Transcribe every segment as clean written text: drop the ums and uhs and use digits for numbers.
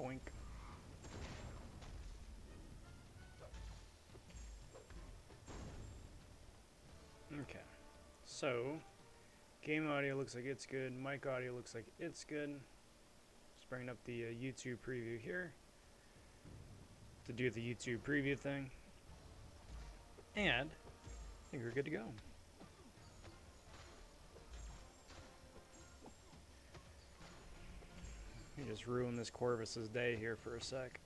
Boink. Okay. So, game audio looks like it's good. Mic audio looks like it's good. Just bringing up the YouTube preview here to do the YouTube preview thing. And I think we're good to go. You just ruin this Corvus's day here for a sec.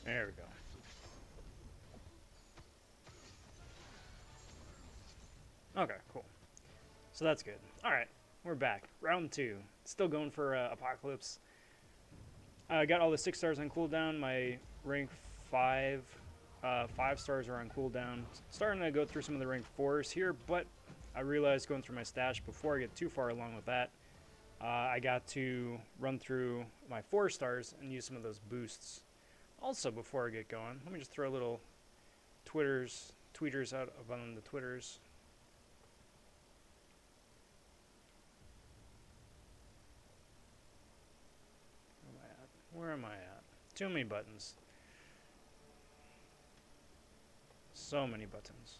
There we go. Okay, cool. So that's good. All right, we're back. Round 2. Still going for Apocalypse. I got all the 6 stars on cooldown. My rank 5 stars are on cooldown. Starting to go through some of the rank 4s here, but I realized going through my stash before I get too far along with that, I got to run through my 4 stars and use some of those boosts. Also, before I get going, let me just throw a little tweeters out on the Twitters. Where am I at? Too many buttons. So many buttons.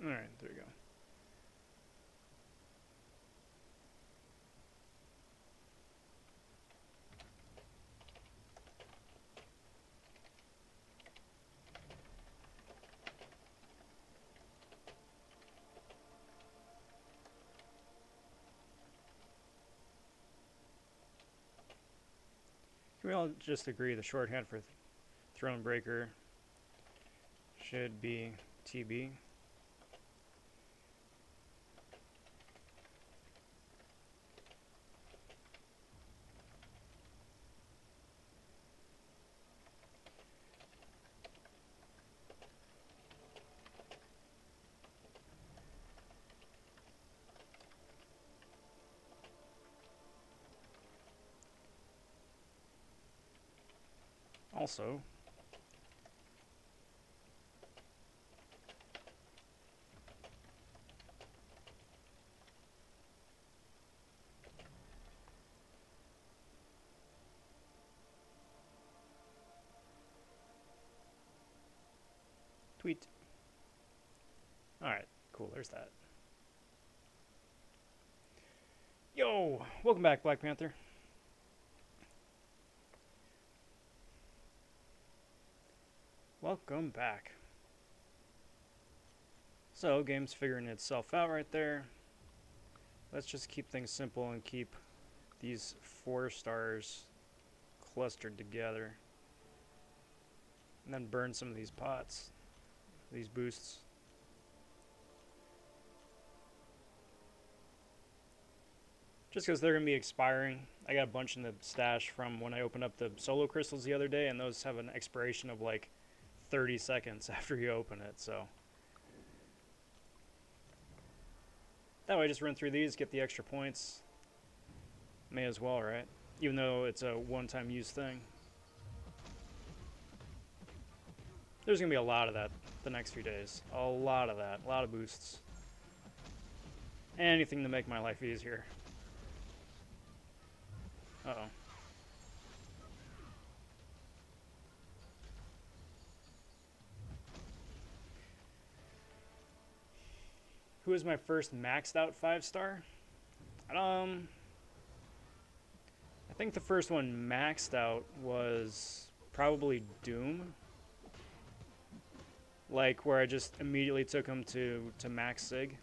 Alright, there you go. Can we all just agree the shorthand for Thronebreaker should be TB? Also, tweet. Alright, cool, there's that. Yo, welcome back, Black Panther. Welcome back. So, game's figuring itself out right there. Let's just keep things simple and keep these 4 stars clustered together. And then burn some of these pots, these boosts. Just because they're going to be expiring. I got a bunch in the stash from when I opened up the solo crystals the other day, and those have an expiration of like 30 seconds after you open it, so. That way, just run through these, get the extra points. May as well, right? Even though it's a one-time use thing. There's going to be a lot of that the next few days. A lot of that. A lot of boosts. Anything to make my life easier. Uh-oh. Who was my first maxed out 5-star? I think the first one maxed out was probably Doom. Like where I just immediately took him to max sig.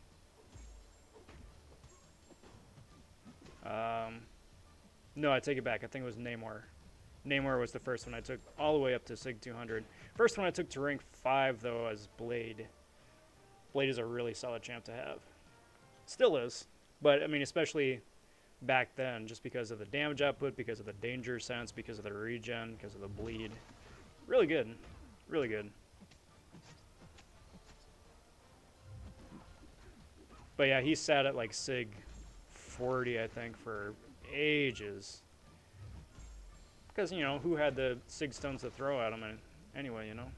No, I take it back. I think it was Namor. Namor was the first one I took all the way up to sig 200. First one I took to rank 5 though was Blade. Blade is a really solid champ to have. Still is, but I mean especially back then, just because of the damage output, because of the danger sense, because of the regen, because of the bleed. Really good. Really good. But yeah, he sat at like sig 40, I think, for ages. Because, you know, who had the sig stones to throw at him anyway, you know?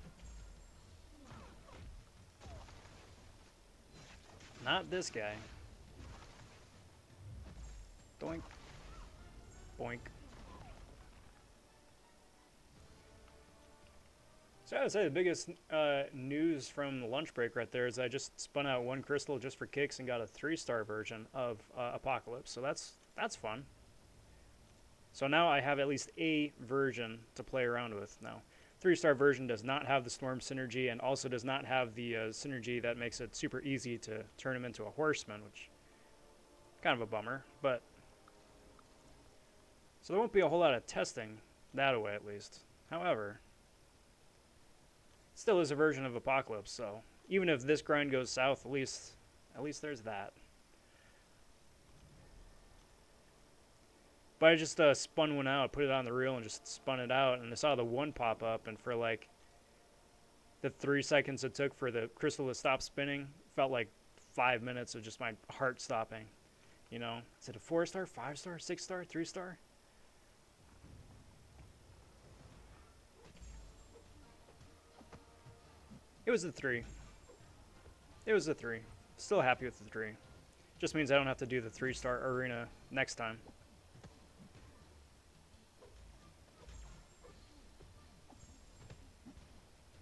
Not this guy. Doink. Boink. So I would say the biggest news from the lunch break right there is I just spun out one crystal just for kicks and got a 3-star version of Apocalypse. So that's fun. So now I have at least a version to play around with now. 3-star version does not have the Storm synergy and also does not have the synergy that makes it super easy to turn him into a horseman, which kind of a bummer. But so there won't be a whole lot of testing that way at least. However, still is a version of Apocalypse, so even if this grind goes south, at least there's that. But I just spun one out, put it on the reel, and just spun it out, and I saw the 1 pop up, and for like the 3 seconds it took for the crystal to stop spinning, felt like 5 minutes of just my heart stopping. You know, is it a 4-star, 5-star, 6-star, 3-star? It was a 3. It was a 3. Still happy with the 3. Just means I don't have to do the 3-star arena next time.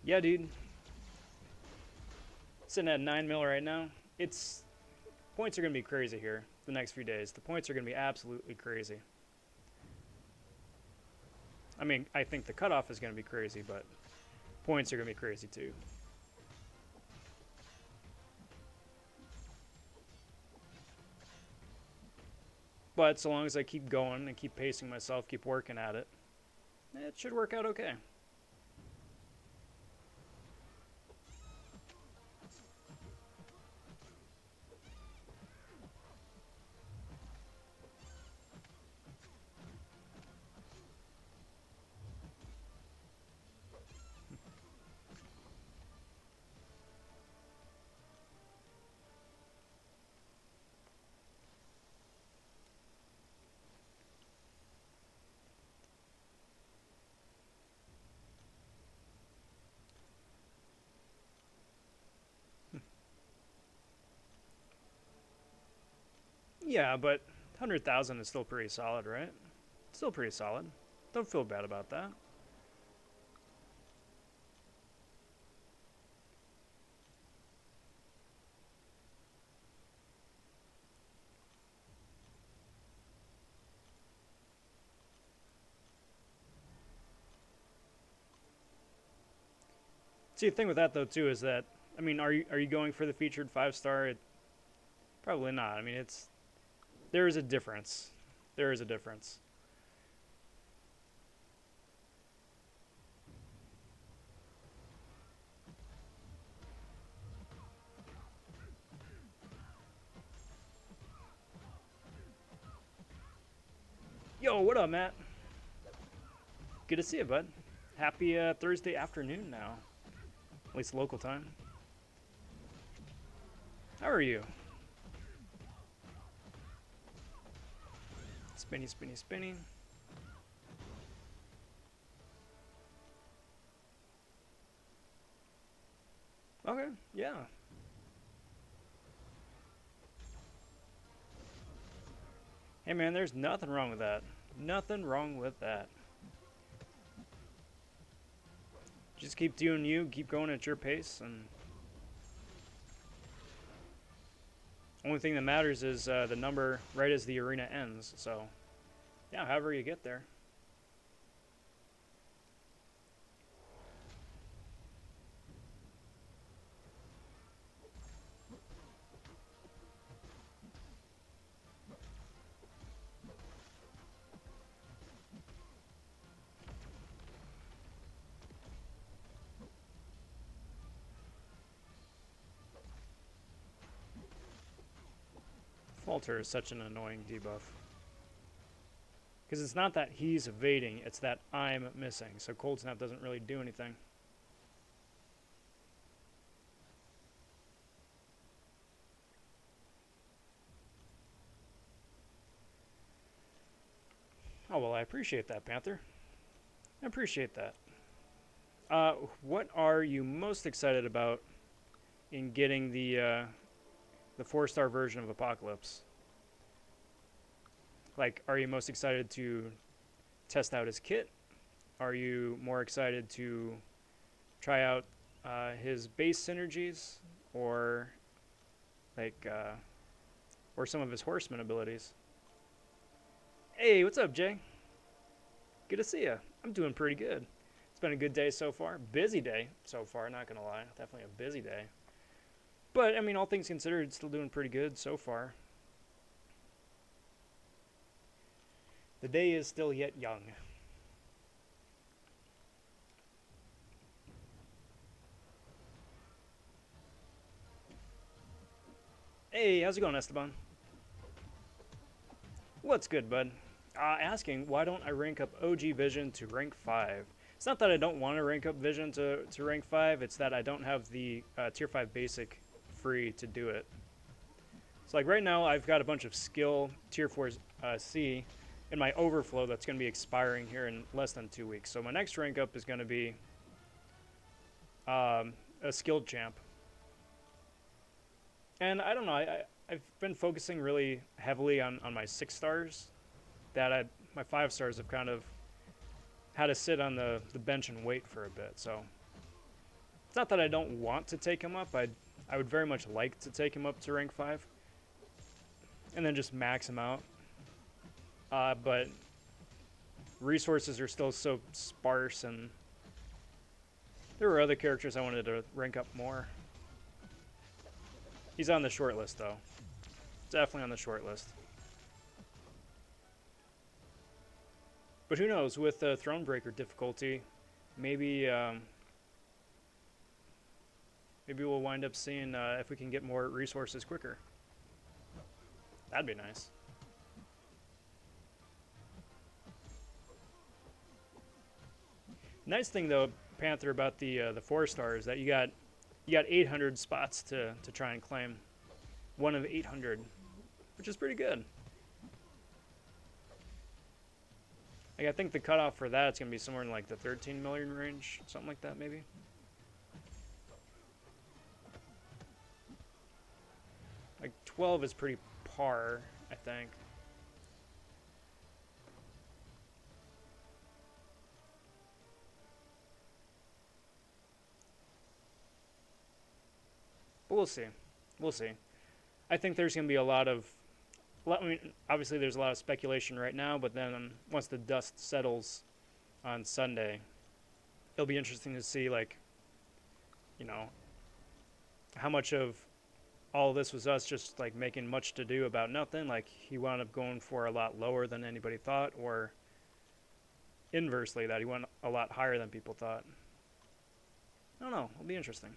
Yeah, dude. Sitting at 9 mil right now. It's points are gonna be crazy here the next few days. The points are gonna be absolutely crazy. I mean, I think the cutoff is gonna be crazy, but points are gonna be crazy too. But so long as I keep going and keep pacing myself, keep working at it, it should work out okay. Yeah, but 100,000 is still pretty solid, right? Still pretty solid. Don't feel bad about that. See, the thing with that though too is that I mean, are you going for the featured 5-star? Probably not. I mean, there is a difference. There is a difference. Yo, what up, Matt? Good to see you, bud. Happy Thursday afternoon now. At least local time. How are you? Spinny, spinny, spinny. Okay, yeah. Hey man, there's nothing wrong with that. Nothing wrong with that. Just keep doing you, keep going at your pace, and only thing that matters is the number right as the arena ends. So, yeah, however you get there. Falter is such an annoying debuff. Because it's not that he's evading, it's that I'm missing. So Cold Snap doesn't really do anything. Oh, well, I appreciate that, Panther. I appreciate that. What are you most excited about in getting the the 4-star version of Apocalypse. Like, are you most excited to test out his kit? Are you more excited to try out his base synergies, or like, or some of his horseman abilities? Hey, what's up, Jay? Good to see you. I'm doing pretty good. It's been a good day so far. Busy day so far, not gonna lie. Definitely a busy day. But, I mean, all things considered, still doing pretty good so far. The day is still yet young. Hey, how's it going, Esteban? What's good, bud? Asking, why don't I rank up OG Vision to rank 5? It's not that I don't want to rank up Vision to rank 5, it's that I don't have the tier 5 basic free to do it. So like right now, I've got a bunch of skill tier 4 C in my overflow that's going to be expiring here in less than 2 weeks. So my next rank up is going to be a skilled champ. And I don't know, I've been focusing really heavily on my 6 stars. My 5 stars have kind of had to sit on the bench and wait for a bit. So it's not that I don't want to take him up. I would very much like to take him up to rank 5 and then just max him out. But resources are still so sparse, and there were other characters I wanted to rank up more. He's on the short list, though. Definitely on the short list. But who knows, with the Thronebreaker difficulty, maybe maybe we'll wind up seeing if we can get more resources quicker. That'd be nice. Nice thing though, Panther, about the 4 stars, that you got 800 spots to try and claim. 1 of 800, which is pretty good. Like, I think the cutoff for that is gonna be somewhere in like the 13 million range, something like that, maybe. Like 12 is pretty par, I think. But we'll see. We'll see. I think there's going to be a lot of... I mean, obviously there's a lot of speculation right now, but then once the dust settles on Sunday, it'll be interesting to see, like, you know, how much of all this was us just, like, making much to do about nothing. Like, he wound up going for a lot lower than anybody thought, or inversely, that he went a lot higher than people thought. I don't know. It'll be interesting.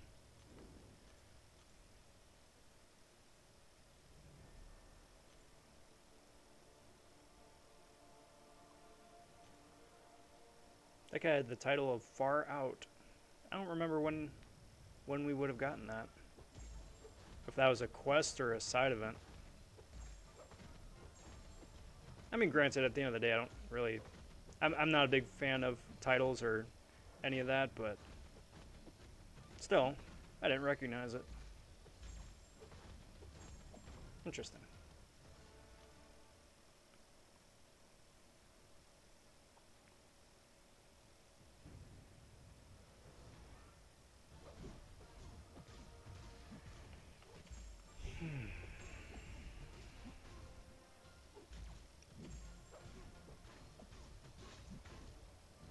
That guy had the title of Far Out. I don't remember when we would have gotten that. If that was a quest or a side event. I mean, granted, at the end of the day, I don't really... I'm not a big fan of titles or any of that, but... Still, I didn't recognize it. Interesting.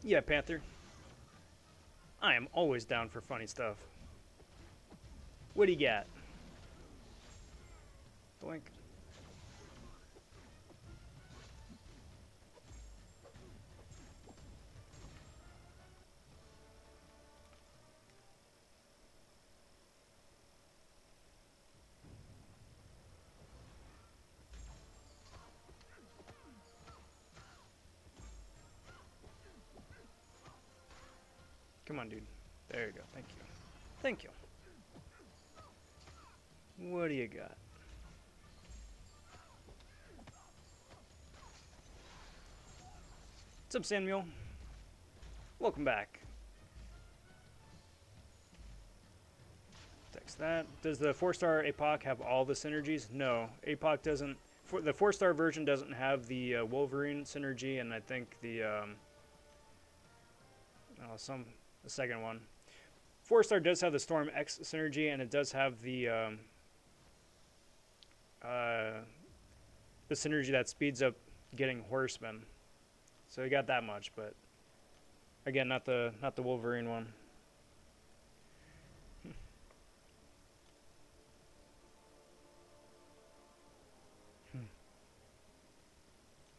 Yeah, Panther. I am always down for funny stuff. What do you got? Blink. Come on, dude. There you go. Thank you. Thank you. What do you got? What's up, Samuel? Welcome back. Text that. Does the 4-star APOC have all the synergies? No, APOC doesn't. The 4-star version doesn't have the Wolverine synergy, and I think the the second one. 4-star does have the Storm X synergy, and it does have the synergy that speeds up getting Horsemen. So you got that much, but again, not the Wolverine one.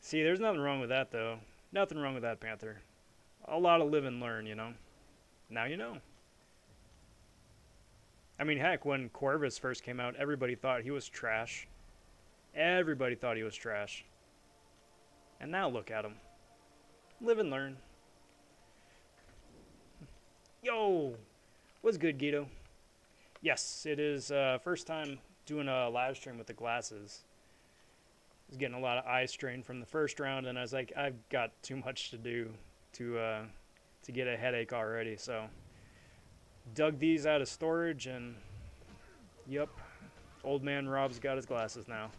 See, there's nothing wrong with that, though. Nothing wrong with that, Panther. A lot of live and learn, you know? Now you know. I mean, heck, when Corvus first came out, everybody thought he was trash. Everybody thought he was trash. And now look at him. Live and learn. Yo! What's good, Guido? Yes, it is first time doing a live stream with the glasses. I was getting a lot of eye strain from the first round, and I was like, I've got too much to do to get a headache already. So dug these out of storage, and yep, old man Rob's got his glasses now.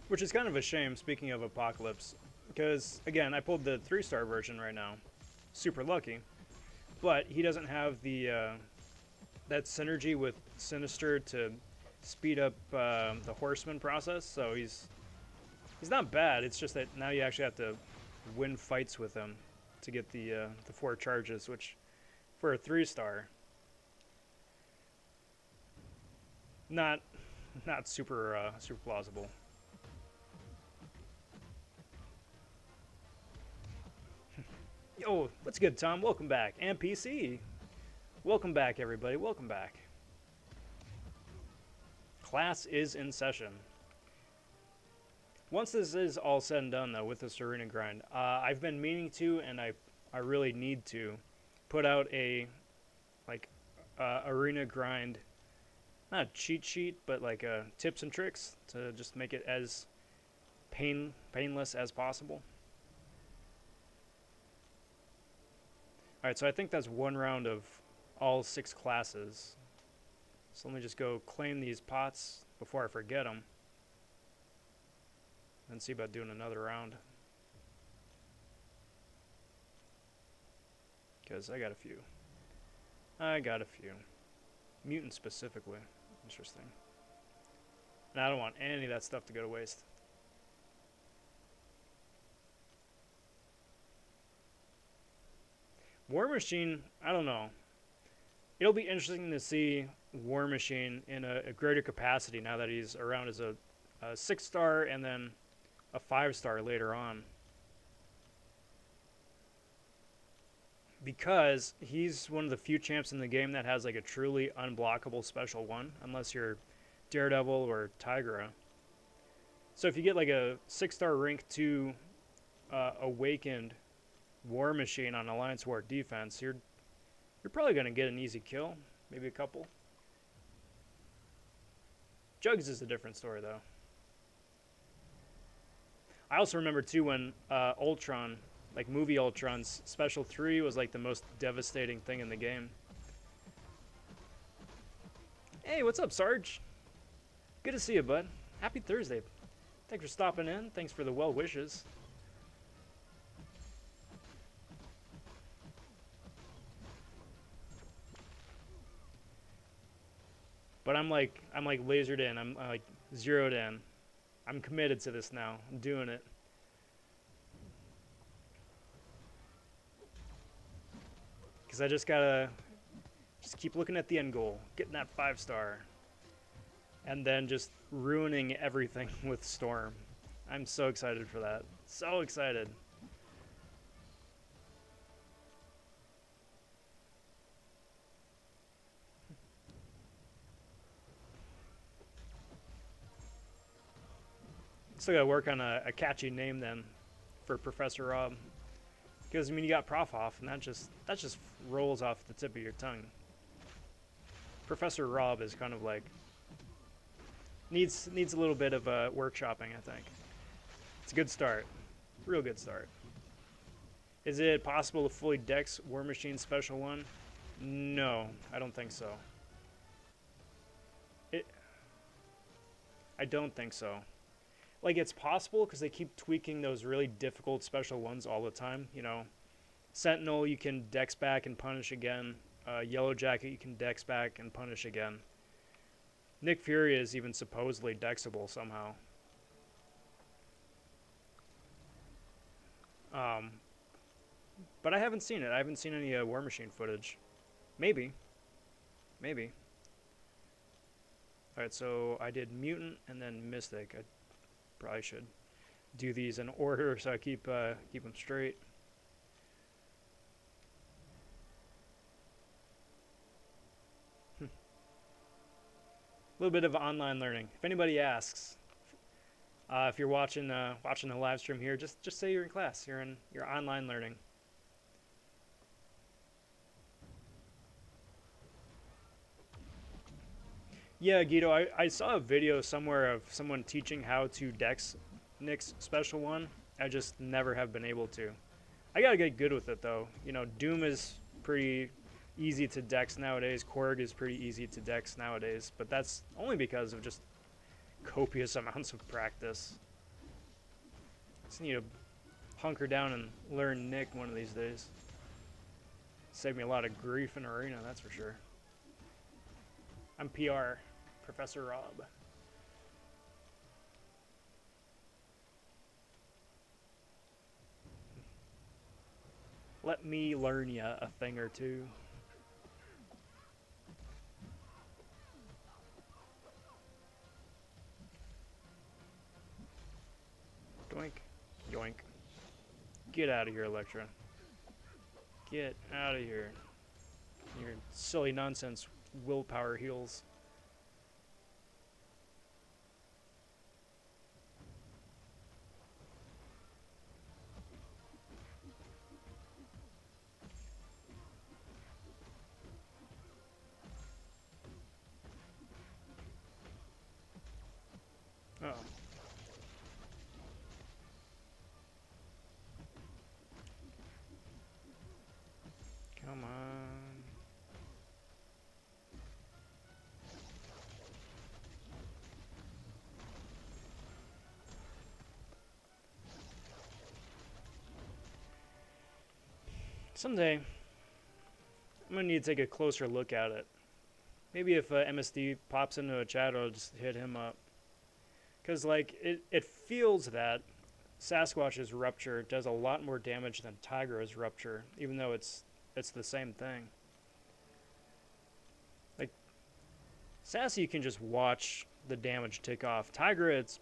Which is kind of a shame, speaking of Apocalypse, because, again, I pulled the 3-star version right now. Super lucky. But he doesn't have the that synergy with Sinister to speed up the Horseman process, so he's not bad. It's just that now you actually have to win fights with him to get the 4 charges, which, for a 3-star, not super plausible. Yo, what's good, Tom? Welcome back. And PC. Welcome back, everybody. Welcome back. Class is in session. Once this is all said and done, though, with this arena grind, I've been meaning to, and I really need to, put out a, like, arena grind, not a cheat sheet, but like tips and tricks to just make it as painless as possible. Alright, so I think that's one round of all 6 classes. So let me just go claim these pots before I forget them. And see about doing another round. Because I got a few. Mutant specifically. Interesting. And I don't want any of that stuff to go to waste. War Machine, I don't know. It'll be interesting to see War Machine in a greater capacity now that he's around as a 6-star and then a 5-star later on. Because he's one of the few champs in the game that has like a truly unblockable special 1, unless you're Daredevil or Tigra. So if you get like a 6-star rank 2 awakened War Machine on Alliance War defense, you're probably going to get an easy kill, maybe a couple. Jugs is a different story, though. I also remember, too, when Ultron, like movie Ultron's Special 3 was like the most devastating thing in the game. Hey, what's up, Sarge? Good to see you, bud. Happy Thursday. Thanks for stopping in. Thanks for the well wishes. But I'm like lasered in. I'm like zeroed in. I'm committed to this now. I'm doing it. Because I just gotta keep looking at the end goal, getting that 5-star, and then just ruining everything with Storm. I'm so excited for that. So excited. Still gotta work on a catchy name then for Professor Rob. Because, I mean, you got Prof off, and that just rolls off the tip of your tongue. Professor Rob is kind of like, needs a little bit of workshopping, I think. It's a good start. Real good start. Is it possible to fully dex War Machine Special 1? No, I don't think so. I don't think so. Like, it's possible because they keep tweaking those really difficult special ones all the time. You know, Sentinel you can dex back and punish again. Yellow Jacket you can dex back and punish again. Nick Fury is even supposedly dexable somehow. But I haven't seen it. I haven't seen any War Machine footage. Maybe. Maybe. Alright, so I did Mutant and then Mystic. I probably should do these in order so I keep them straight. A little bit of online learning. If anybody asks, if you're watching the live stream here, just say you're in class. You're online learning. Yeah, Guido, I saw a video somewhere of someone teaching how to dex Nick's special one. I just never have been able to. I gotta get good with it though. You know, Doom is pretty easy to dex nowadays. Korg is pretty easy to dex nowadays, but that's only because of just copious amounts of practice. Just need to hunker down and learn Nick one of these days. Save me a lot of grief in Arena, that's for sure. I'm PR, Professor Rob. Let me learn ya a thing or two. Doink, yoink. Get out of here, Electra. Get out of here. Your silly nonsense willpower heals. Uh oh. Come on. Someday, I'm gonna need to take a closer look at it. Maybe if MSD pops into a chat, I'll just hit him up. Because, like, it feels that Sasquatch's Rupture does a lot more damage than Tigra's Rupture, even though it's the same thing. Like, Sassy, you can just watch the damage tick off. Tigra, it's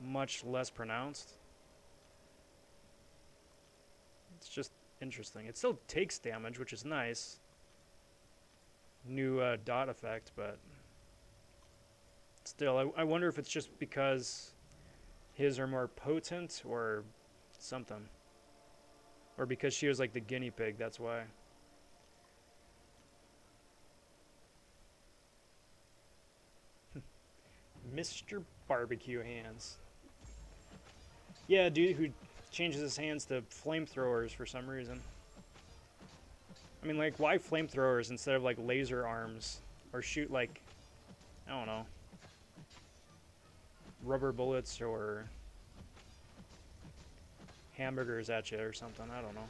much less pronounced. It's just interesting. It still takes damage, which is nice. New dot effect, but still, I wonder if it's just because his are more potent or something. Or because she was like the guinea pig, that's why. Mr. Barbecue Hands. Yeah, dude who changes his hands to flamethrowers for some reason. I mean, like, why flamethrowers instead of, like, laser arms? Or shoot, like, I don't know, rubber bullets or hamburgers at you or something. I don't know.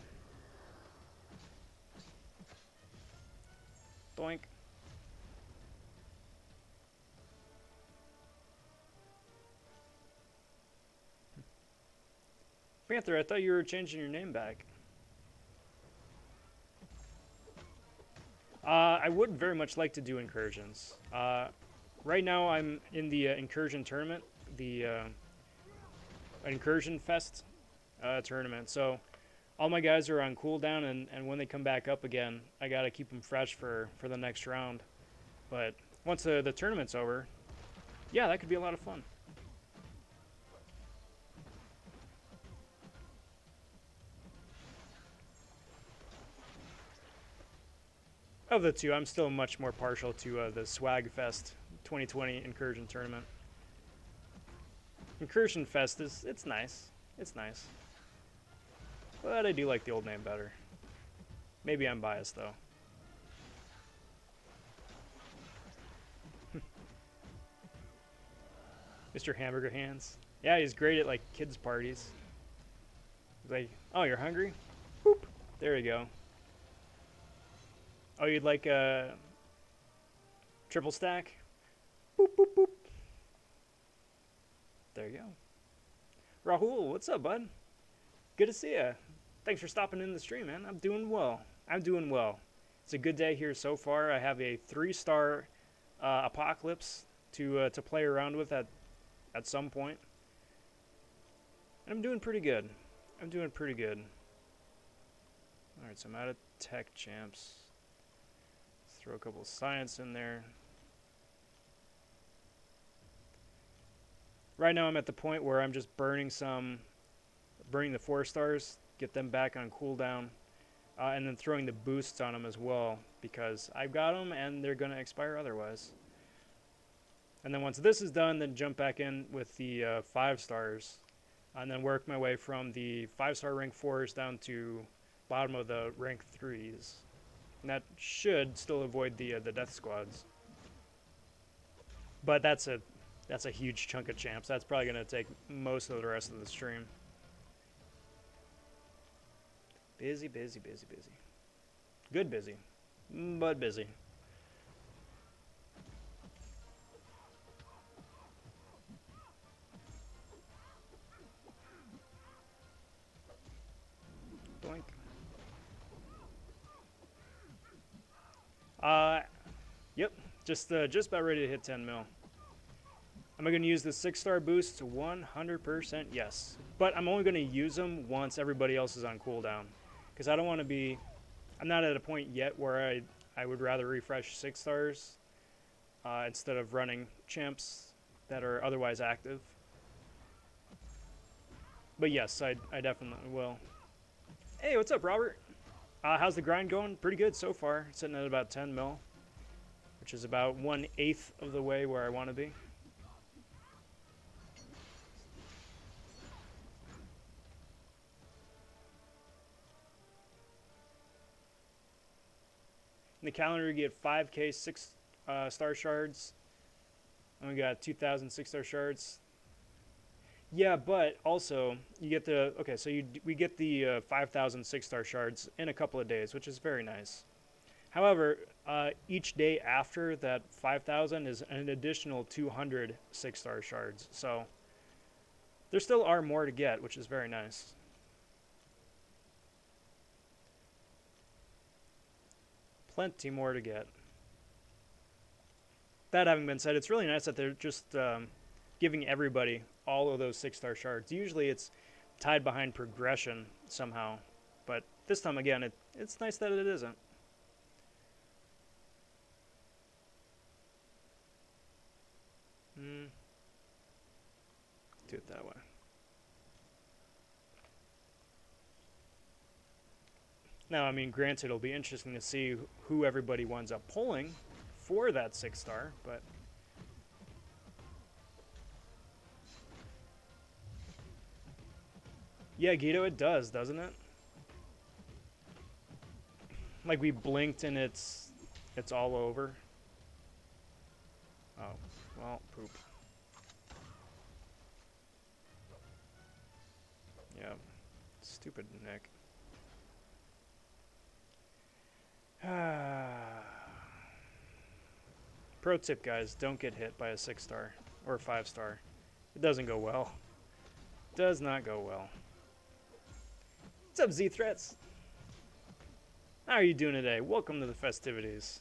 Doink. Panther, I thought you were changing your name back. I would very much like to do incursions. Right now I'm in the incursion tournament, the incursion fest tournament. So all my guys are on cooldown, and when they come back up again, I gotta keep them fresh for the next round. But once the tournament's over, yeah, that could be a lot of fun. Of the two, I'm still much more partial to the Swag Fest 2020 Incursion Tournament. Incursion Fest it's nice. It's nice. But I do like the old name better. Maybe I'm biased though. Mr. Hamburger Hands. Yeah, he's great at like kids' parties. He's like, oh, you're hungry? Boop. There you go. Oh, you'd like a triple stack? Boop, boop, boop. There you go. Rahul, what's up, bud? Good to see ya. Thanks for stopping in the stream, man. I'm doing well. I'm doing well. It's a good day here so far. I have a 3-star Apocalypse to play around with at some point. And I'm doing pretty good. I'm doing pretty good. Alright, so I'm out of tech champs. Let's throw a couple of science in there. Right now I'm at the point where I'm just burning the 4-stars, get them back on cooldown, and then throwing the boosts on them as well, because I've got them and they're going to expire otherwise. And then once this is done, then jump back in with the 5-stars, and then work my way from the 5-star rank 4s down to bottom of the rank 3s. And that should still avoid the death squads. But that's a huge chunk of champs. That's probably going to take most of the rest of the stream. Busy, busy, busy, busy. Good busy, but busy. Doink. Yep, just about ready to hit 10 mil. Am I going to use the 6-star boost? 100% yes. But I'm only going to use them once everybody else is on cooldown. Because I don't want to be... I'm not at a point yet where I would rather refresh 6-stars instead of running champs that are otherwise active. But yes, I definitely will. Hey, what's up, Robert? How's the grind going? Pretty good so far. Sitting at about 10 mil, which is about 1/8 of the way where I want to be. In the calendar, you get 5k 6-star shards. And we got 2,000 6-star shards. Yeah, but also you get the we get the 5,000 6-star shards in a couple of days, which is very nice. However, each day after that 5,000 is an additional 200 6-star shards. So there still are more to get, which is very nice. Plenty more to get. That having been said, it's really nice that they're just giving everybody all of those 6-star shards. Usually it's tied behind progression somehow, but this time again, it's nice that it isn't. Do it that way. Now, I mean, granted, it'll be interesting to see who everybody winds up pulling for that 6-star, but... Yeah, Guido, it does, doesn't it? Like we blinked and it's all over. Oh, well, poop. Yeah, stupid Nick. Pro tip, guys, don't get hit by a 6-star or a 5-star. It doesn't go well. Does not go well. What's up, Z-Threats? How are you doing today? Welcome to the festivities.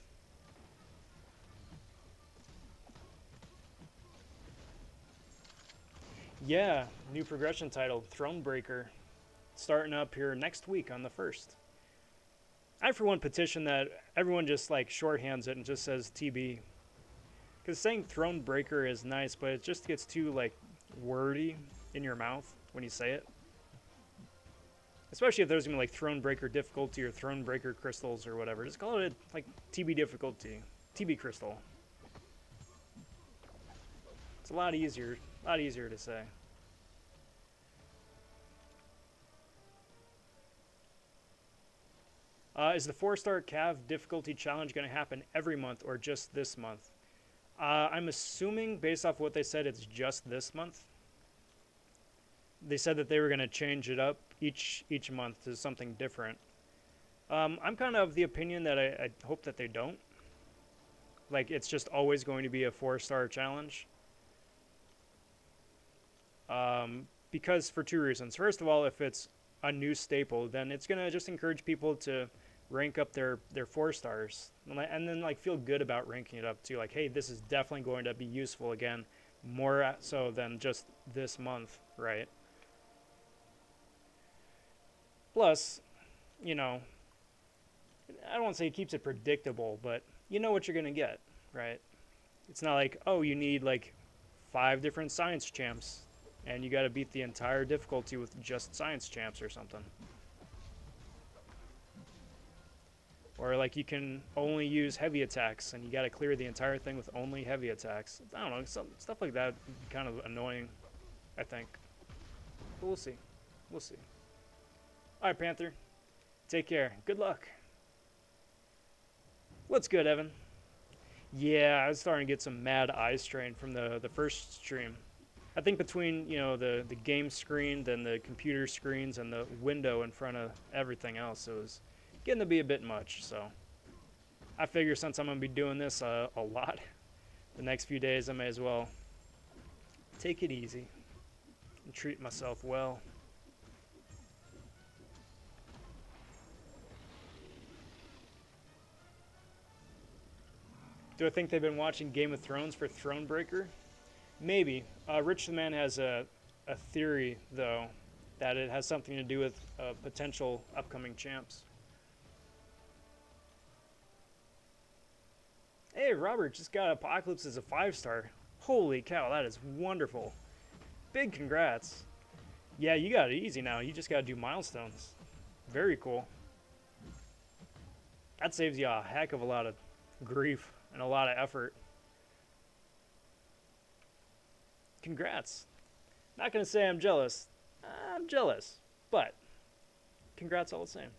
Yeah, new progression title, Thronebreaker, starting up here next week on the 1st. I, for one, petition that everyone just, like, shorthands it and just says TB. Because saying Thronebreaker is nice, but it just gets too, like, wordy in your mouth when you say it. Especially if there's gonna be like Thronebreaker difficulty or Thronebreaker crystals or whatever. Just call it like TB difficulty, TB crystal. It's a lot easier to say. Is the 4-star Cav difficulty challenge going to happen every month or just this month? I'm assuming, based off what they said, it's just this month. They said that they were going to change it up each month to something different. I'm kind of of the opinion that I hope that they don't. Like, it's just always going to be a 4-star challenge. Because for two reasons. First of all, if it's a new staple, then it's going to just encourage people to rank up their 4 stars. And then, like, feel good about ranking it up, too. Like, hey, this is definitely going to be useful again. More so than just this month, right? Plus, you know, I don't want to say it keeps it predictable, but you know what you're going to get, right? It's not like, oh, you need, like, 5 different science champs, and you got to beat the entire difficulty with just science champs or something. Or, like, you can only use heavy attacks, and you got to clear the entire thing with only heavy attacks. I don't know, stuff like that would be kind of annoying, I think. But we'll see. We'll see. Alright, Panther. Take care. Good luck. What's good, Evan? Yeah, I was starting to get some mad eye strain from the first stream. I think between, you know, the game screen, then the computer screens, and the window in front of everything else, it was getting to be a bit much, so I figure since I'm going to be doing this a lot the next few days, I may as well take it easy and treat myself well. Do I think they've been watching Game of Thrones for Thronebreaker? Maybe. Rich the Man has a theory, though, that it has something to do with potential upcoming champs. Hey, Robert just got Apocalypse as a 5-star. Holy cow, that is wonderful. Big congrats. Yeah, you got it easy now. You just got to do milestones. Very cool. That saves you a heck of a lot of grief and a lot of effort. Congrats. Not going to say I'm jealous. I'm jealous, but congrats all the same.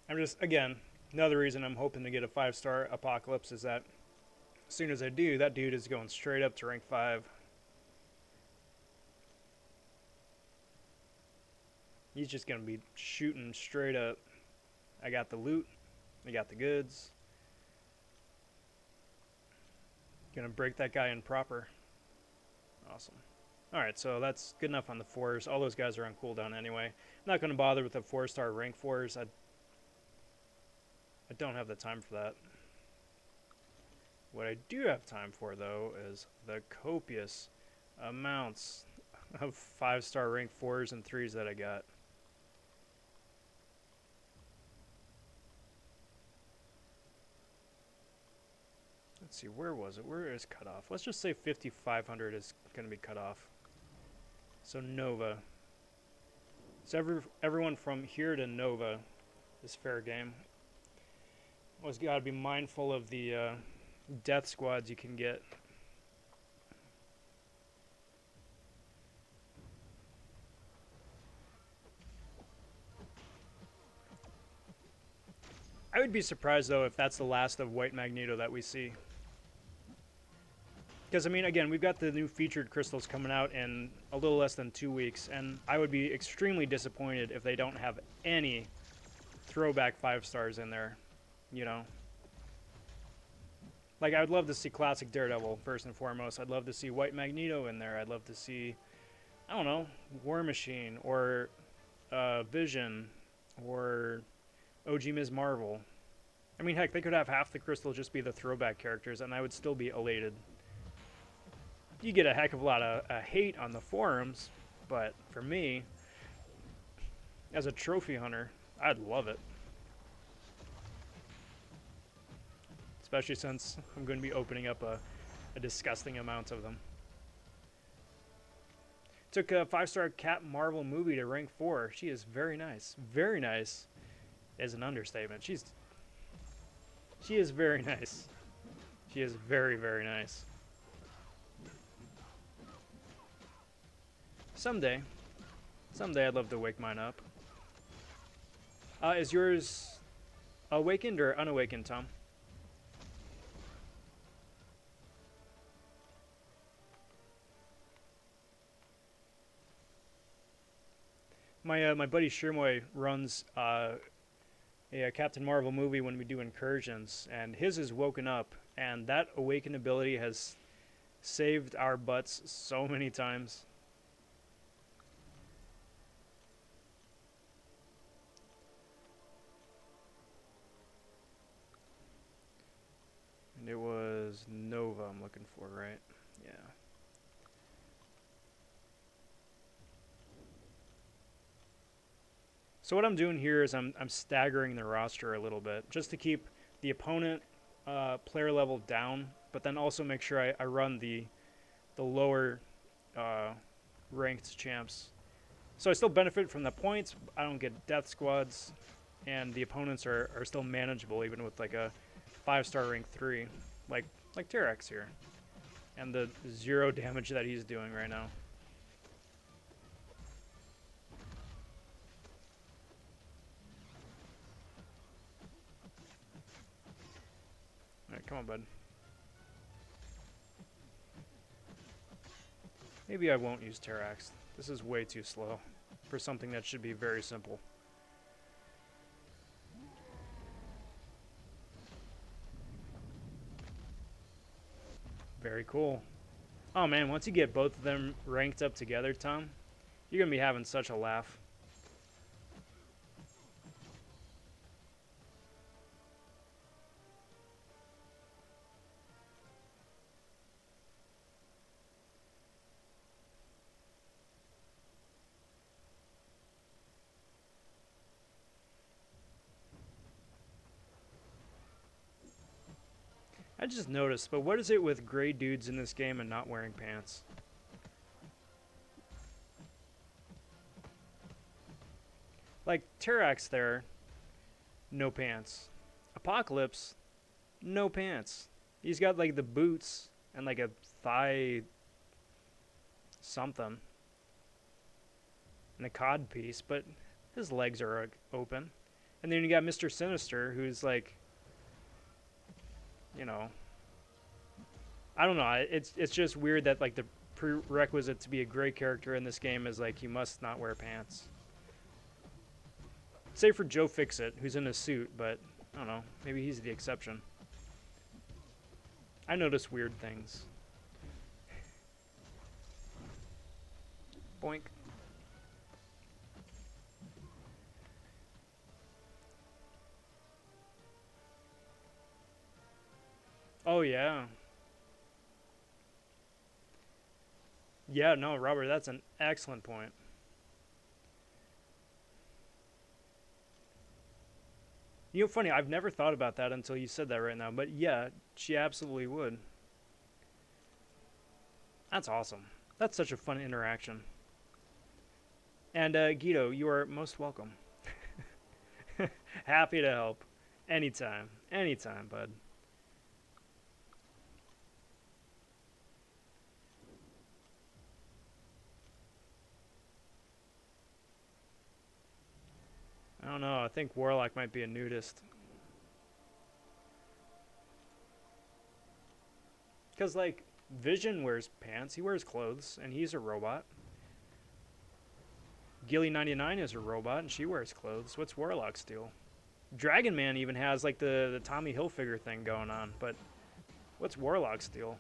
I'm just, again, another reason I'm hoping to get a 5-star Apocalypse is that as soon as I do, that dude is going straight up to rank 5. He's just going to be shooting straight up. I got the loot. I got the goods. Gonna break that guy in proper. Awesome. Alright, so that's good enough on the 4s. All those guys are on cooldown anyway. I'm not going to bother with the 4-star rank 4s. I don't have the time for that. What I do have time for, though, is the copious amounts of 5-star rank 4s and 3s that I got. Let's see, where was it? Where is cut off? Let's just say 5,500 is going to be cut off. So Nova. So everyone from here to Nova is fair game. Always got to be mindful of the death squads you can get. I would be surprised, though, if that's the last of White Magneto that we see. Because, I mean, again, we've got the new featured crystals coming out in a little less than 2 weeks, and I would be extremely disappointed if they don't have any throwback 5-stars in there, you know? Like, I would love to see Classic Daredevil, first and foremost. I'd love to see White Magneto in there. I'd love to see, I don't know, War Machine, or Vision, or OG Ms. Marvel. I mean, heck, they could have half the crystals just be the throwback characters, and I would still be elated. You get a heck of a lot of hate on the forums, but for me, as a trophy hunter, I'd love it. Especially since I'm going to be opening up a a disgusting amount of them. Took a 5-star Cat Marvel movie to rank 4. She is very nice. Very nice is an understatement. She is very nice. She is very, very nice. Someday I'd love to wake mine up. Is yours awakened or unawakened, Tom? My buddy Shermoy runs a Captain Marvel movie when we do incursions, and his is woken up, and that awaken ability has saved our butts so many times. And it was Nova I'm looking for, right? Yeah. So what I'm doing here is I'm staggering the roster a little bit just to keep the opponent player level down, but then also make sure I run the lower ranked champs. So I still benefit from the points. I don't get death squads, and the opponents are still manageable even with like a 5-star rank 3, like Terex here, and the 0 damage that he's doing right now. Alright, come on, bud. Maybe I won't use Terax. This is way too slow for something that should be very simple. Very cool. Oh man, once you get both of them ranked up together, Tom, you're going to be having such a laugh. I just noticed, but what is it with gray dudes in this game and not wearing pants? Like, Terax there, no pants. Apocalypse, no pants. He's got, like, the boots and, like, a thigh something. And a cod piece, but his legs are open. And then you got Mr. Sinister, who's, like, you know, I don't know. It's just weird that like the prerequisite to be a great character in this game is like you must not wear pants. Save for Joe Fixit, who's in a suit, but I don't know. Maybe he's the exception. I notice weird things. Boink. Oh, yeah. Yeah, no, Robert, that's an excellent point. You know, funny, I've never thought about that until you said that right now. But yeah, she absolutely would. That's awesome. That's such a fun interaction. And Guido, you are most welcome. Happy to help. Anytime. Anytime, bud. I don't know. I think Warlock might be a nudist. Because, like, Vision wears pants. He wears clothes, and he's a robot. Gilly99 is a robot, and she wears clothes. What's Warlock's deal? Dragon Man even has, like, the Tommy Hilfiger thing going on. But what's Warlock's deal?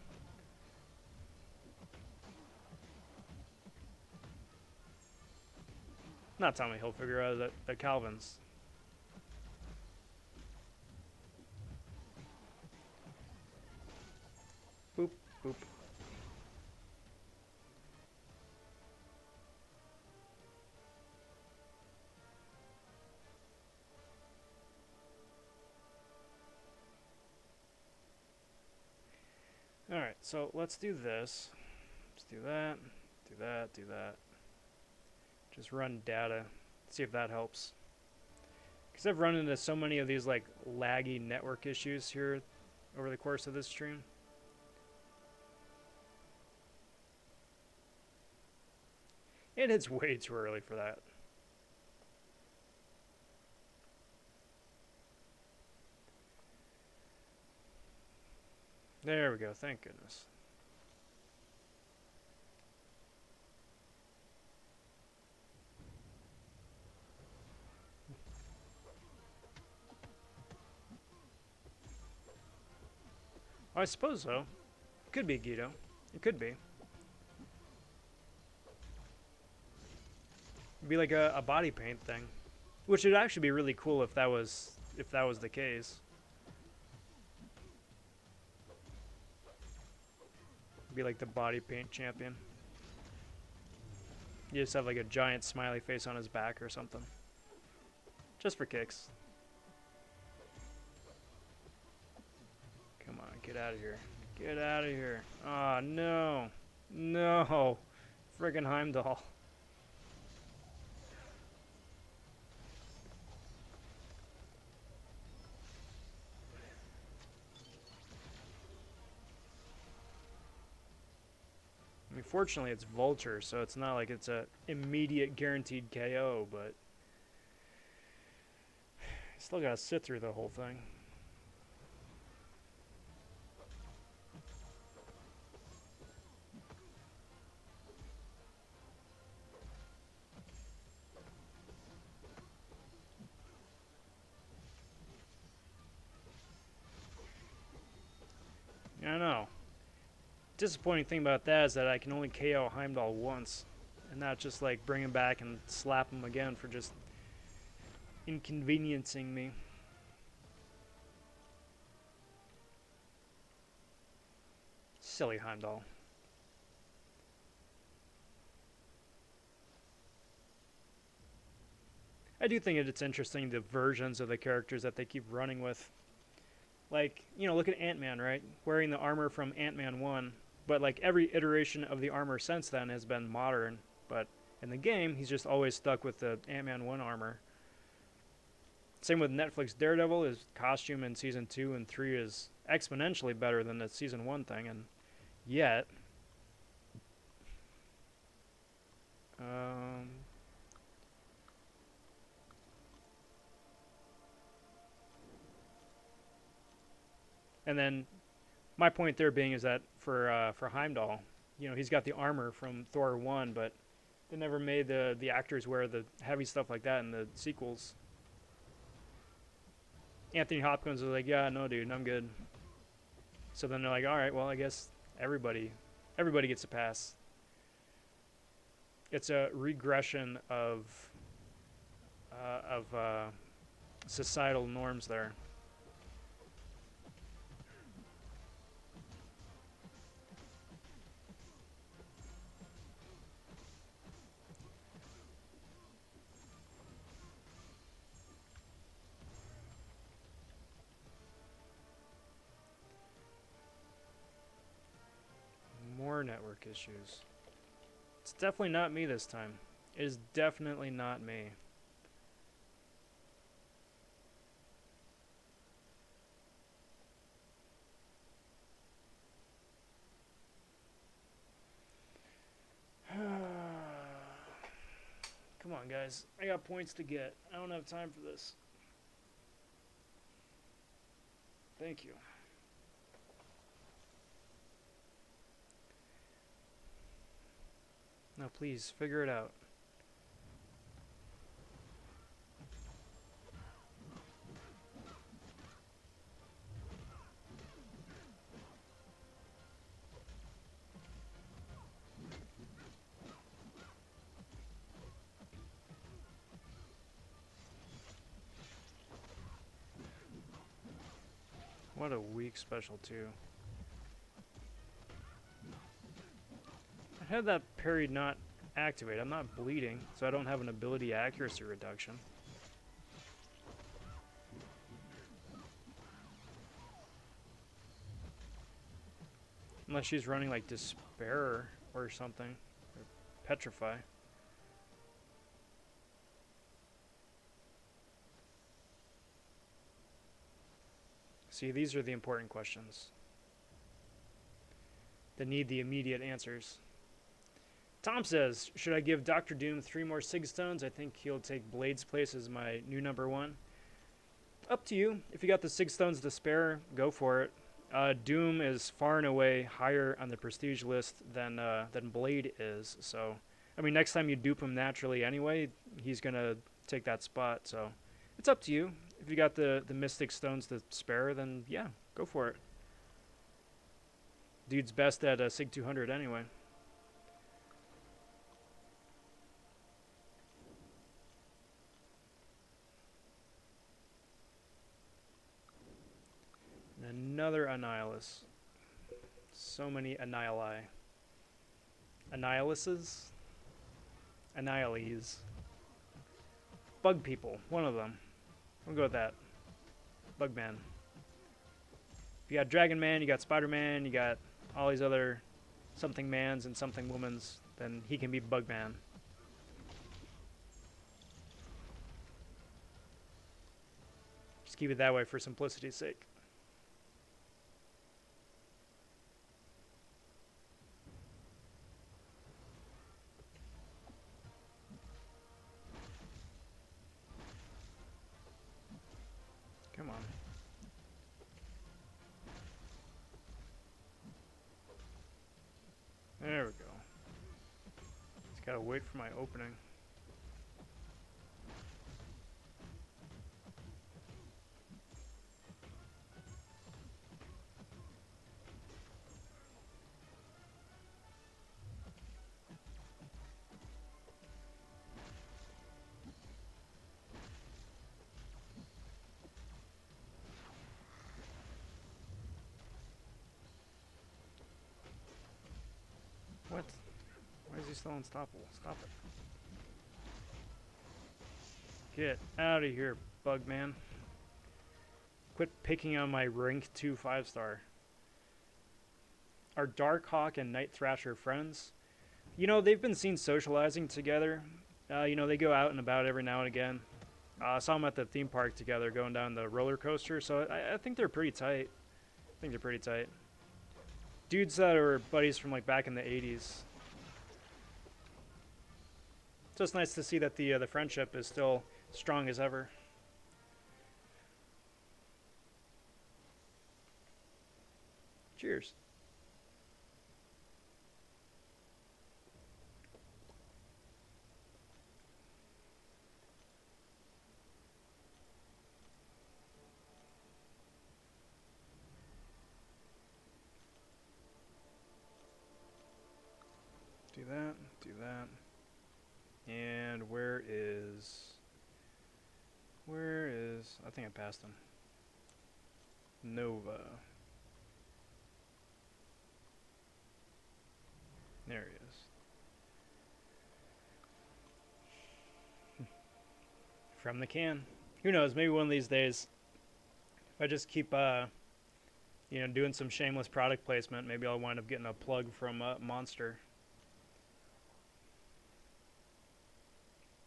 Not Tommy Hilfiger, the Calvins. Boop, boop. Alright, So let's do this. Let's do that, do that, do that. Just run data, see if that helps. Because I've run into so many of these like laggy network issues here over the course of this stream. And it's way too early for that. There we go, thank goodness. I suppose so. It could be Guido. It could be. It'd be like a body paint thing. Which would actually be really cool if that was the case. Be like the body paint champion. You just have like a giant smiley face on his back or something. Just for kicks. Come on, get out of here. Get out of here. Oh, no. No. Friggin' Heimdall. I mean, fortunately it's Vulture, so it's not like it's a immediate guaranteed KO, but still gotta sit through the whole thing. I know. Disappointing thing about that is that I can only KO Heimdall once, and not just like bring him back and slap him again for just inconveniencing me. Silly Heimdall. I do think it's interesting the versions of the characters that they keep running with. Like, you know, look at Ant-Man, right? Wearing the armor from Ant-Man 1. But, like, every iteration of the armor since then has been modern. But in the game, he's just always stuck with the Ant-Man 1 armor. Same with Netflix Daredevil. His costume in Season 2 and 3 is exponentially better than the Season 1 thing. And yet... and then my point there being is that for Heimdall, you know, he's got the armor from Thor 1, but they never made the actors wear the heavy stuff like that in the sequels. Anthony Hopkins was like, yeah, no, dude, I'm good. So then they're like, all right, well, I guess everybody gets a pass. It's a regression of societal norms there. More network issues. It's definitely not me this time. It is definitely not me. Come on, guys. I got points to get. I don't have time for this. Thank you. No, please, figure it out. What a weak special, too. I had that parry not activate. I'm not bleeding, so I don't have an ability accuracy reduction. Unless she's running like Despair or something. Or Petrify. See, these are the important questions that need the immediate answers. Tom says, should I give Dr. Doom 3 more Sig Stones? I think he'll take Blade's place as my new #1. Up to you. If you got the Sig Stones to spare, go for it. Doom is far and away higher on the prestige list than Blade is. So, I mean, next time you dupe him naturally anyway, he's going to take that spot. So, it's up to you. If you got the Mystic Stones to spare, then yeah, go for it. Dude's best at Sig 200 anyway. Another Annihilus. So many Annihili. Annihiluses? Annihiles. Bug people. One of them. We'll go with that. Bugman. You got Dragon Man, you got Spider-Man, you got all these other something mans and something womans, then he can be Bugman. Just keep it that way for simplicity's sake. Come on. There we go. Just gotta wait for my opening. What? Why is he still unstoppable? Stop it. Get out of here, Bugman. Quit picking on my rank 2 5-star. Are Darkhawk and Night Thrasher friends? You know, they've been seen socializing together. You know, they go out and about every now and again. I saw them at the theme park together going down the roller coaster, so I think they're pretty tight. Dudes that are buddies from like back in the 80s. So it's nice to see that the friendship is still strong as ever. Cheers. Do that, do that. And where is... I think I passed him. Nova. There he is. From the can. Who knows, maybe one of these days, if I just keep, you know, doing some shameless product placement, maybe I'll wind up getting a plug from Monster.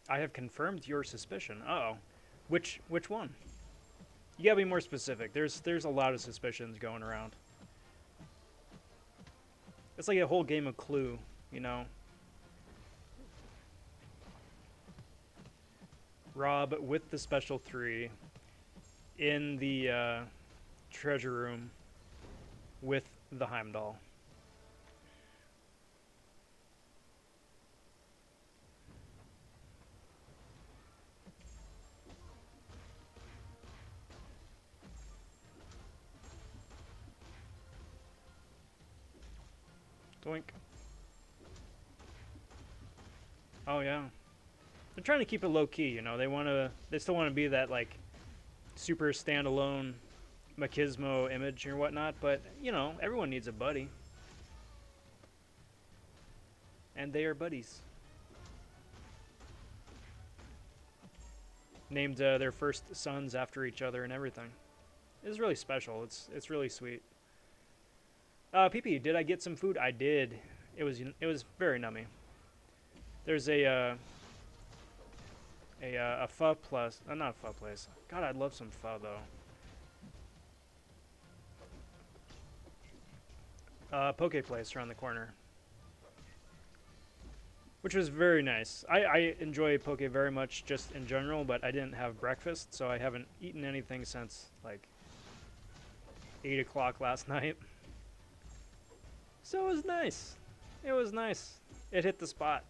I have confirmed your suspicion. Uh-oh. Which one? You gotta be more specific. There's a lot of suspicions going around. It's like a whole game of Clue, you know? Rob with the special 3 in the treasure room with the Heimdall. Doink. Oh yeah. They're trying to keep it low key, you know. They still want to be that like super standalone machismo image or whatnot, but you know, everyone needs a buddy. And they are buddies. Named their first sons after each other and everything. It's really special. It's really sweet. PP, did I get some food? I did. It was very nummy. There's a pho plus, not a pho place. God, I'd love some pho though. Poke place around the corner, which was very nice. I enjoy poke very much just in general, but I didn't have breakfast, so I haven't eaten anything since like 8 o'clock last night. So it was nice. It was nice. It hit the spot.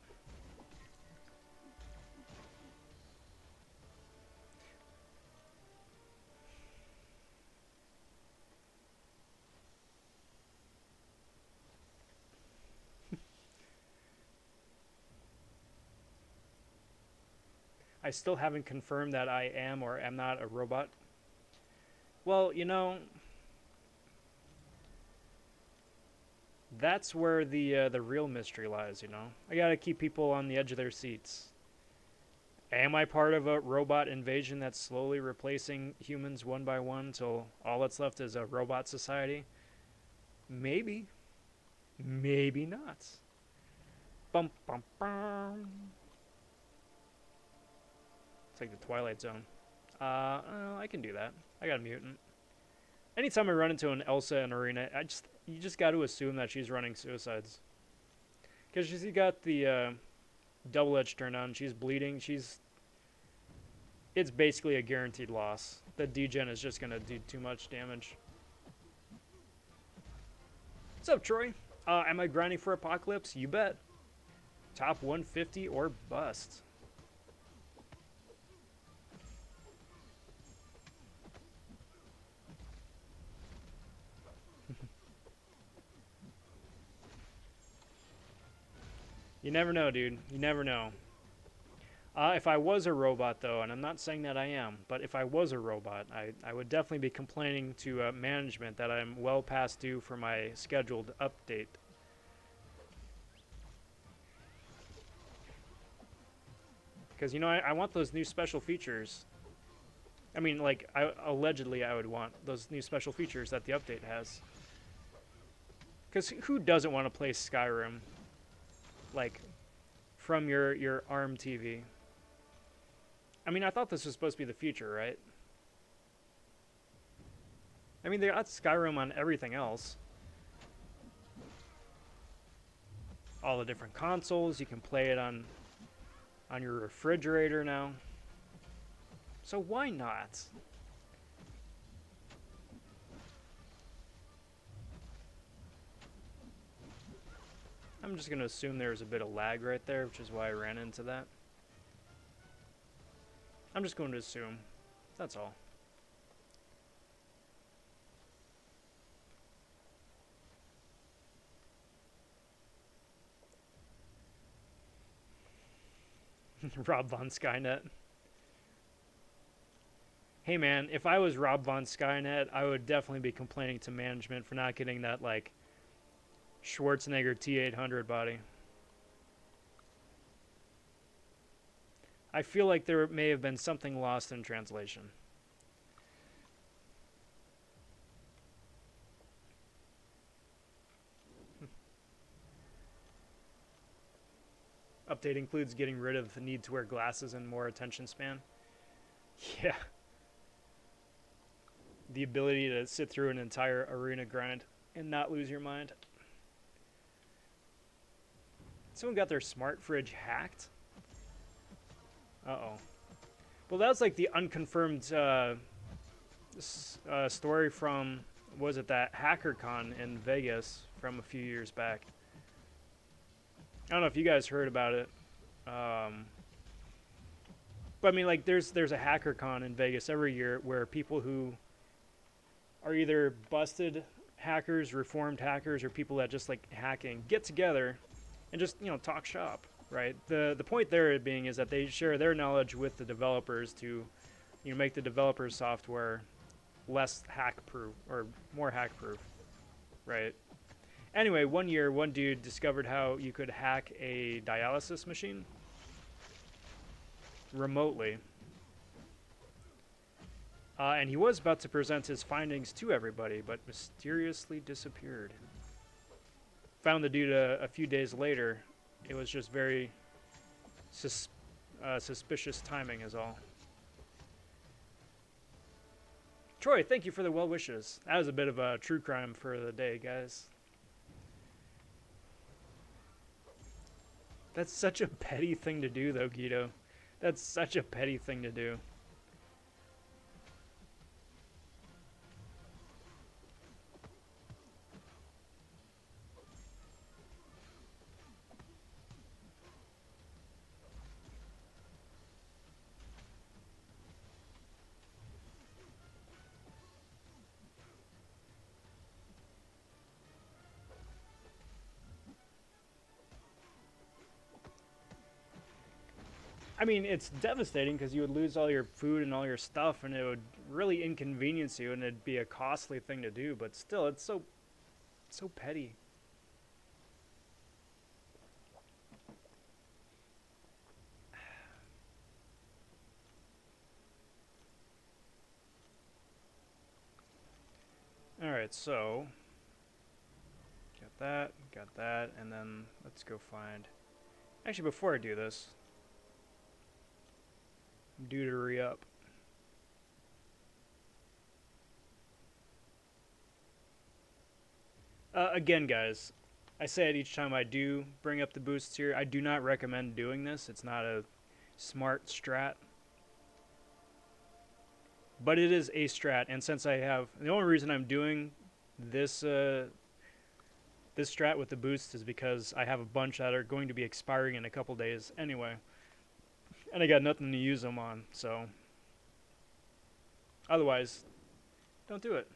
I still haven't confirmed that I am or am not a robot. Well, that's where the real mystery lies. I gotta keep people on the edge of their seats. Am I part of a robot invasion that's slowly replacing humans one by one until all that's left is a robot society? Maybe. Maybe not. Bum bum bum. It's like the Twilight Zone. I can do that. I got a mutant. Anytime I run into an Elsa in Arena, you just got to assume that she's running suicides. Because she's got the double edge turned on. She's bleeding. It's basically a guaranteed loss. The degen is just going to do too much damage. What's up, Troy? Am I grinding for Apocalypse? You bet. Top 150 or bust. You never know, dude. You never know. If I was a robot, though, and I'm not saying that I am, but if I was a robot, I would definitely be complaining to management that I'm well past due for my scheduled update. Because, I want those new special features. I mean, like, allegedly I would want those new special features that the update has. Because who doesn't want to play Skyrim? Like, from your ARM TV. I mean, I thought this was supposed to be the future, right? I mean, they got Skyrim on everything else. All the different consoles, you can play it on your refrigerator now. So why not? I'm just going to assume there's a bit of lag right there, which is why I ran into that. I'm just going to assume. That's all. Rob Von Skynet. Hey man, if I was Rob Von Skynet, I would definitely be complaining to management for not getting that, like, Schwarzenegger T-800 body. I feel like there may have been something lost in translation. Update includes getting rid of the need to wear glasses and more attention span. Yeah. The ability to sit through an entire arena grind and not lose your mind. Someone got their smart fridge hacked? Uh-oh. Well, that's like the unconfirmed story from, was it that HackerCon in Vegas from a few years back? I don't know if you guys heard about it. But I mean, like, there's a HackerCon in Vegas every year where people who are either busted hackers, reformed hackers, or people that just like hacking get together and just, talk shop, right? The point there being is that they share their knowledge with the developers to, make the developers' software less hack-proof or more hack-proof, right? Anyway, one year, one dude discovered how you could hack a dialysis machine remotely. And he was about to present his findings to everybody, but mysteriously disappeared. found the dude a few days later. It was just very suspicious timing is all. Troy, thank you for the well wishes. That was a bit of a true crime for the day, guys. That's such a petty thing to do, though, Guido. That's such a petty thing to do. I mean, it's devastating because you would lose all your food and all your stuff, and it would really inconvenience you, and it'd be a costly thing to do. But still, it's so petty. All right, so got that, and then let's go find. Actually, before I do this, deutery up. Again, guys, I say it each time I do bring up the boosts here. I do not recommend doing this. It's not a smart strat. But it is a strat, and since I have... The only reason I'm doing this this strat with the boost is because I have a bunch that are going to be expiring in a couple days anyway. And I got nothing to use them on, so... Otherwise, don't do it.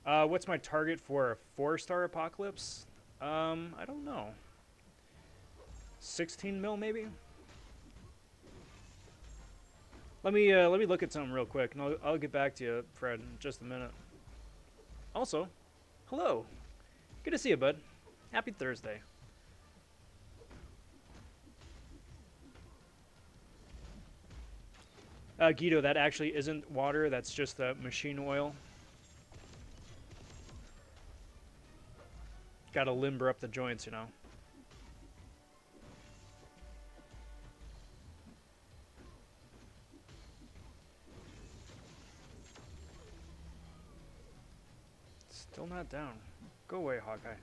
What's my target for a 4-star apocalypse? I don't know. 16 mil, maybe? Let me look at something real quick, and I'll get back to you, Fred, in just a minute. Also, hello. Good to see you, bud. Happy Thursday. Guido, that actually isn't water. That's just machine oil. Gotta limber up the joints, you know. Still not down. Go away, Hawkeye.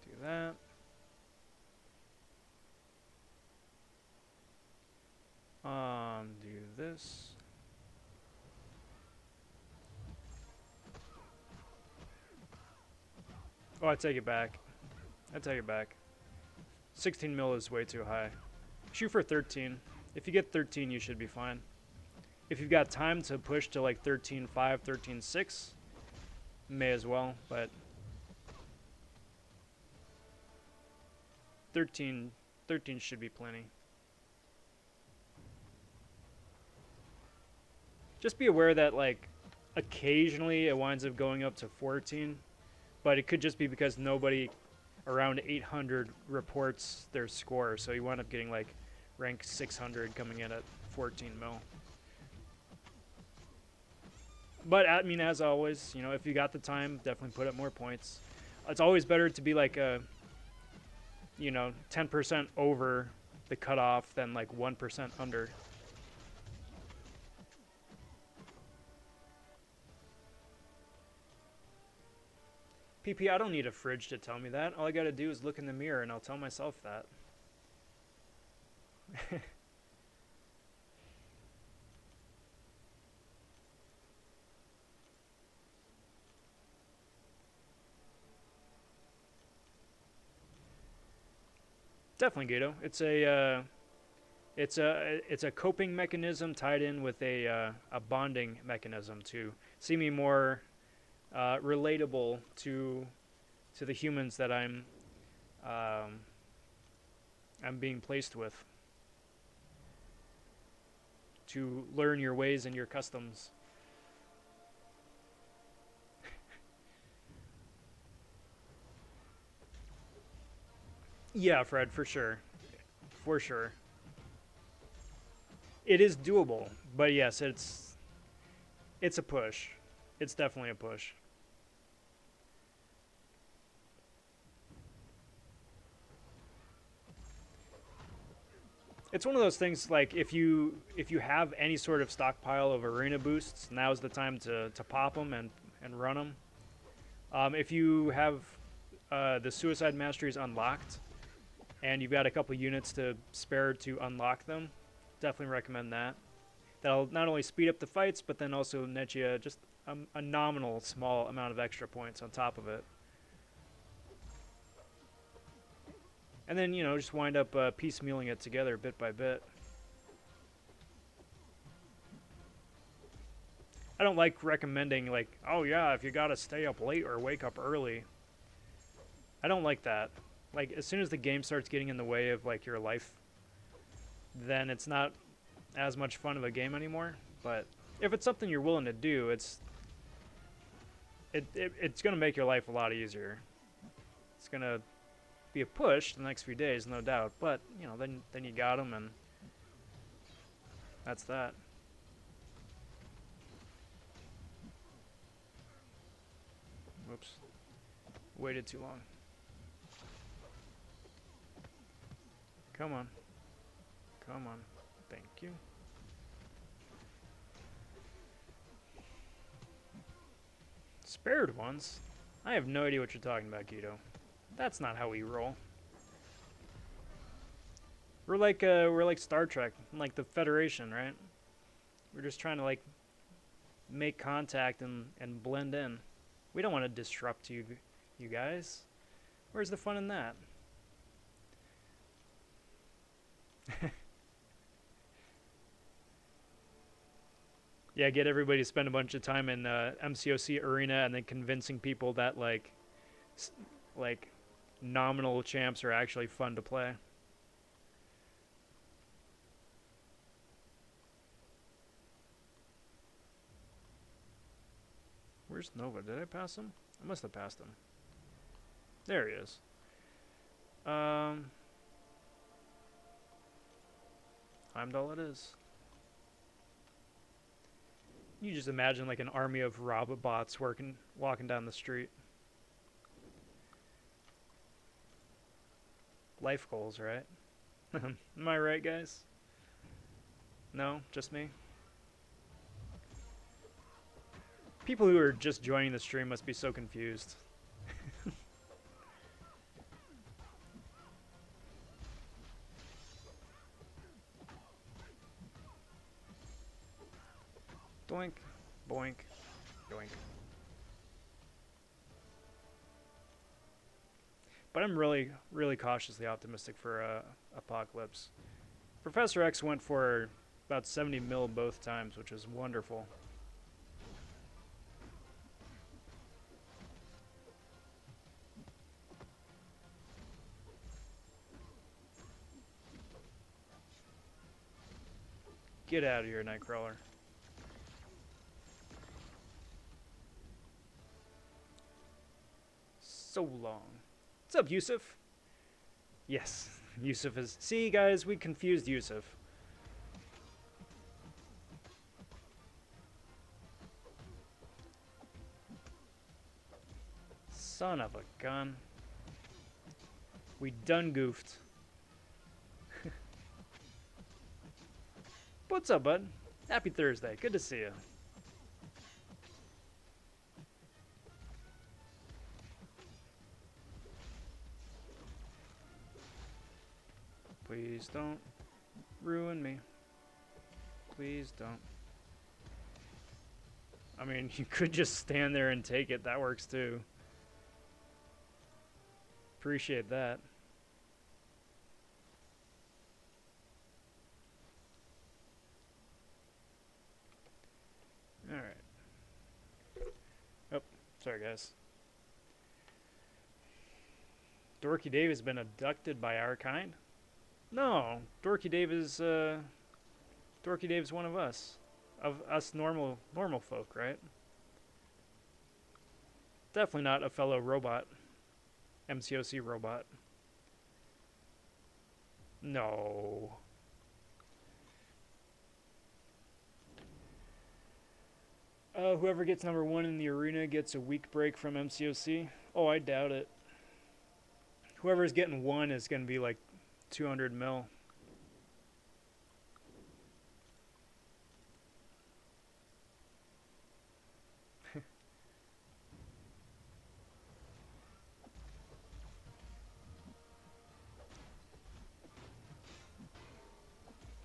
Do that. Do this. Oh, I take it back. I take it back. 16 mil is way too high. Shoot for 13. If you get 13, you should be fine. If you've got time to push to like 13.5, 13.6, may as well, but 13 should be plenty. Just be aware that like occasionally it winds up going up to 14, but it could just be because nobody around 800 reports their score, so you wind up getting like rank 600 coming in at 14 mil. But I mean, as always, you know, if you got the time, definitely put up more points. It's always better to be like a, you know, 10% over the cutoff than like 1% under. PP, I don't need a fridge to tell me that. All I gotta do is look in the mirror and I'll tell myself that. Definitely, Gato. It's a coping mechanism tied in with a bonding mechanism to see me more relatable to the humans that I'm being placed with, to learn your ways and your customs. Yeah, Fred, for sure. For sure. It is doable, but yes, it's a push. it's definitely a push. It's one of those things like if you have any sort of stockpile of arena boosts, now's the time to pop them and run them. If you have the Suicide Masteries unlocked and you've got a couple units to spare to unlock them, definitely recommend that. That'll not only speed up the fights, but then also net you just a nominal small amount of extra points on top of it. And then, you know, just wind up piecemealing it together bit by bit. I don't like recommending, like, oh yeah, if you gotta stay up late or wake up early. I don't like that. Like, as soon as the game starts getting in the way of, like, your life, then it's not as much fun of a game anymore. But if it's something you're willing to do, it's gonna make your life a lot easier. It's gonna be a push the next few days, no doubt. But, you know, then you got them, and that's that. Whoops. Waited too long. Come on. Come on. Thank you. Spared ones? I have no idea what you're talking about, Guido. That's not how we roll. We're like Star Trek, like the Federation, right? We're just trying to like make contact and blend in. We don't want to disrupt you guys. Where's the fun in that? Yeah, get everybody to spend a bunch of time in MCOC Arena and then convincing people that like nominal champs are actually fun to play. Where's Nova? Did I pass him? I must have passed him. There he is. Heimdall it is. You just imagine like an army of robots walking down the street. Life goals, right? Am I right, guys? No? Just me? People who are just joining the stream must be so confused. Doink, boink, doink. But I'm really, really cautiously optimistic for Apocalypse. Professor X went for about 70 mil both times, which is wonderful. Get out of here, Nightcrawler. So long. What's up, Yusuf? Yes, Yusuf is... See, guys, we confused Yusuf. Son of a gun. We done goofed. What's up, bud? Happy Thursday. Good to see you. Please don't ruin me. Please don't. I mean, you could just stand there and take it. That works too. Appreciate that. Alright. Oh, sorry guys. Dorky Dave has been abducted by our kind? No, Dorky Dave is one of us. Of us normal folk, right? Definitely not a fellow robot. MCOC robot. No. Whoever gets number 1 in the arena gets a week break from MCOC. Oh, I doubt it. Whoever's getting 1 is going to be like 200 mil.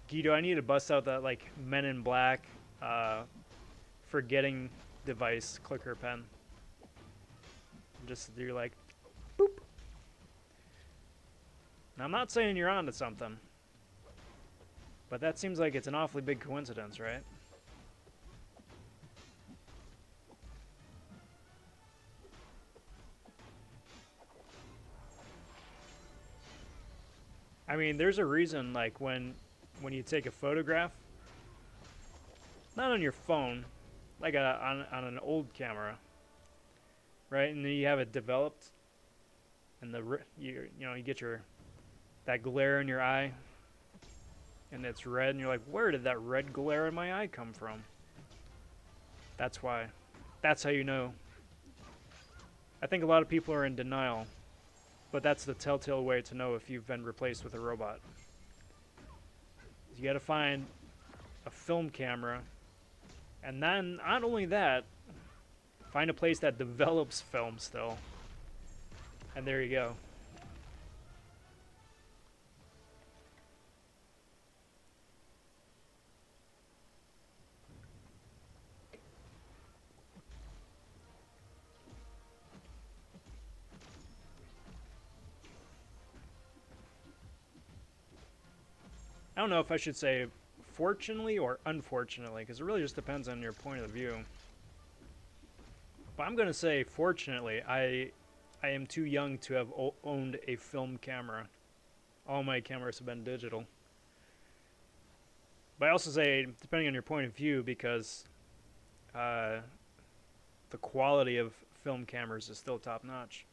Guido, I need to bust out that like Men in Black forgetting device clicker pen. Just you're like, boop. Now I'm not saying you're onto something, but that seems like it's an awfully big coincidence, right? I mean, there's a reason like when you take a photograph, not on your phone, like on an old camera, right? And then you have it developed, and you know you get that glare in your eye, and it's red, and you're like, where did that red glare in my eye come from? That's why. That's how you know. I think a lot of people are in denial, but that's the telltale way to know if you've been replaced with a robot. You got to find a film camera, and then not only that, find a place that develops film still, and there you go. I don't know if I should say fortunately or unfortunately, because it really just depends on your point of view. But I'm going to say fortunately, I am too young to have owned a film camera. All my cameras have been digital. But I also say, depending on your point of view, because the quality of film cameras is still top notch.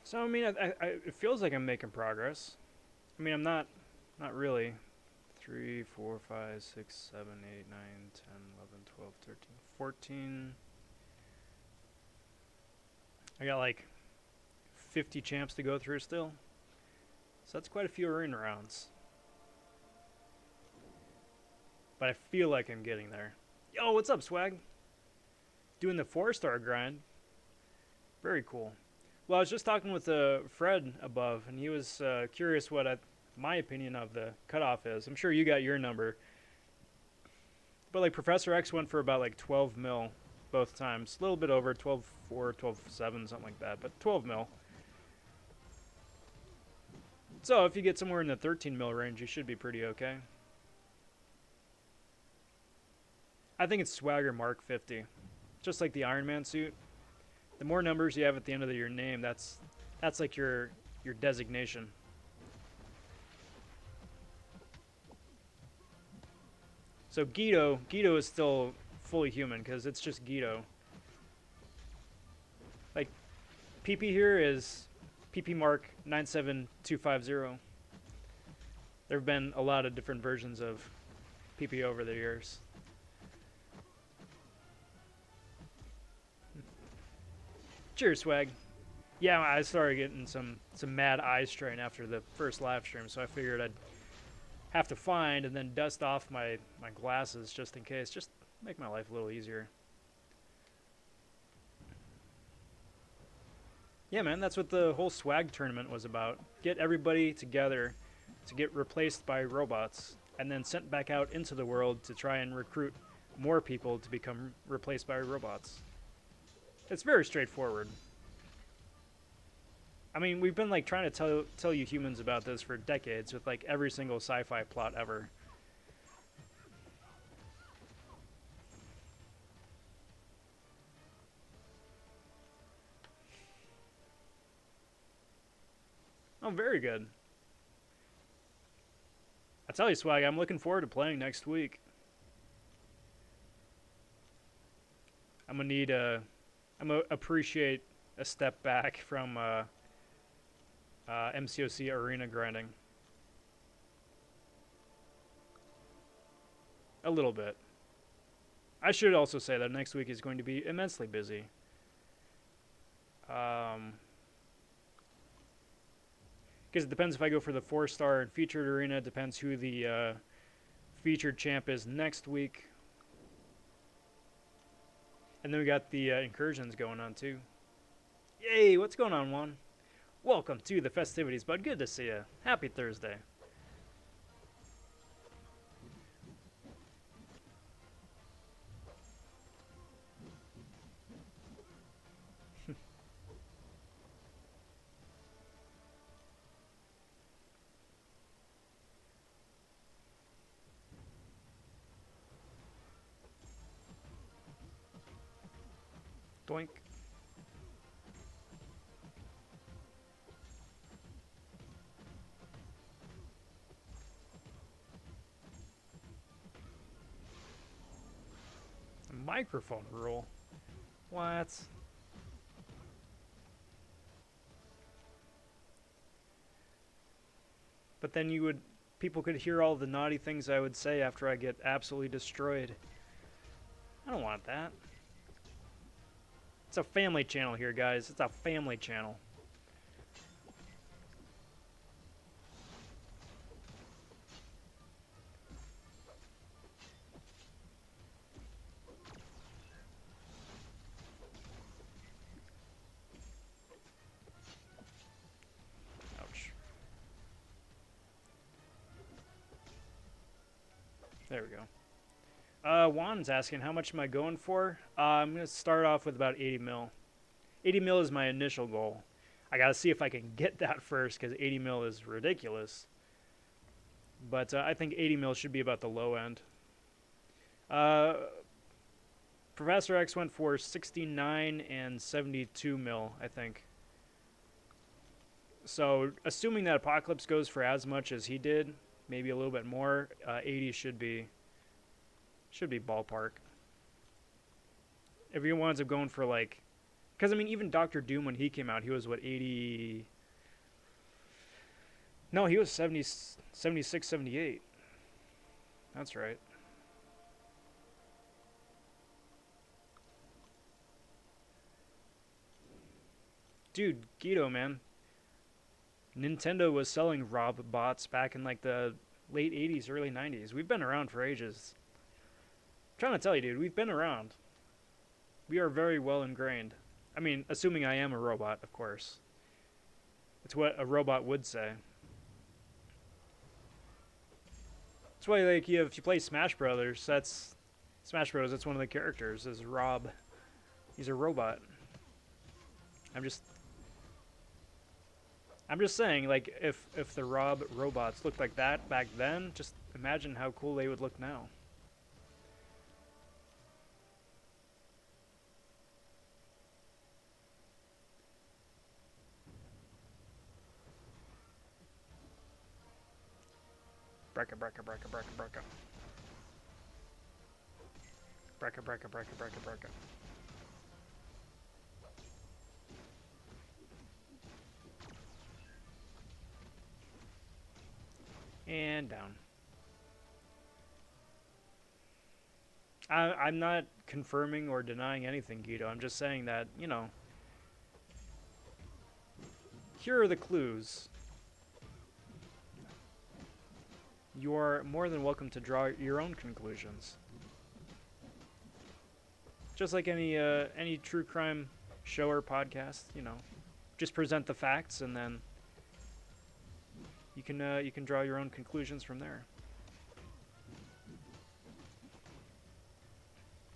So I mean, it feels like I'm making progress. I mean, I'm not really. 3, 4, 5, 6, 7, 8, 9, 10, 11, 12, 13, 14. I got like 50 champs to go through still. So that's quite a few arena rounds. But I feel like I'm getting there. Yo, what's up, Swag? Doing the 4-star grind. Very cool. Well, I was just talking with Fred above, and he was curious what my opinion of the cutoff is. I'm sure you got your number. But like Professor X went for about like 12 mil both times. A little bit over, 12.4, 12.7, something like that. But 12 mil. So if you get somewhere in the 13 mil range, you should be pretty okay. I think it's Swagger Mark 50. Just like the Iron Man suit. The more numbers you have at the end of your name, that's like your designation. So Guido is still fully human because it's just Guido. Like PP here is PP Mark 97250. There have been a lot of different versions of PP over the years. Cheers, Swag. Yeah, I started getting some mad eye strain after the first live stream, so I figured I'd have to find and then dust off my glasses just in case, just make my life a little easier. Yeah, man, that's what the whole Swag tournament was about. Get everybody together to get replaced by robots and then sent back out into the world to try and recruit more people to become replaced by robots. It's very straightforward. I mean, we've been like trying to tell you humans about this for decades with like every single sci-fi plot ever. Oh, very good. I tell you, Swag, I'm looking forward to playing next week. I'm gonna appreciate a step back from MCOC arena grinding. A little bit. I should also say that next week is going to be immensely busy. Because it depends if I go for the 4-star and featured arena. It depends who the featured champ is next week. And then we got the incursions going on too. Yay, what's going on, Juan? Welcome to the festivities, bud. Good to see you. Happy Thursday. Doink. Microphone rule. What? But then people could hear all the naughty things I would say after I get absolutely destroyed. I don't want that. It's a family channel here, guys. It's a family channel. Ouch. There we go. Juan's asking, how much am I going for? I'm going to start off with about 80 mil. 80 mil is my initial goal. I got to see if I can get that first, because 80 mil is ridiculous. But I think 80 mil should be about the low end. Professor X went for 69 and 72 mil, I think. So, assuming that Apocalypse goes for as much as he did, maybe a little bit more, 80 should be ballpark. Everyone winds up going for like, because I mean, even Doctor Doom when he came out, he was what, 80? No, he was 70, 76, 78. That's right. Dude, Guido, man. Nintendo was selling Rob bots back in like the late 80s, early 90s. We've been around for ages. Trying to tell you, dude, we've been around. We are very well ingrained. I mean, assuming I am a robot, of course. It's what a robot would say. That's why, like, if you play Smash Brothers, that's one of the characters is Rob. He's a robot. I'm just saying, like, if the Rob robots looked like that back then, just imagine how cool they would look now. Brecka, brecka, brecka, brecka, brecka. Brecka, brecka, brecka, brecka, brecka. And down. I'm not confirming or denying anything, Guido. I'm just saying that, you know, here are the clues. You are more than welcome to draw your own conclusions. Just like any true crime show or podcast, you know, just present the facts and then you can draw your own conclusions from there.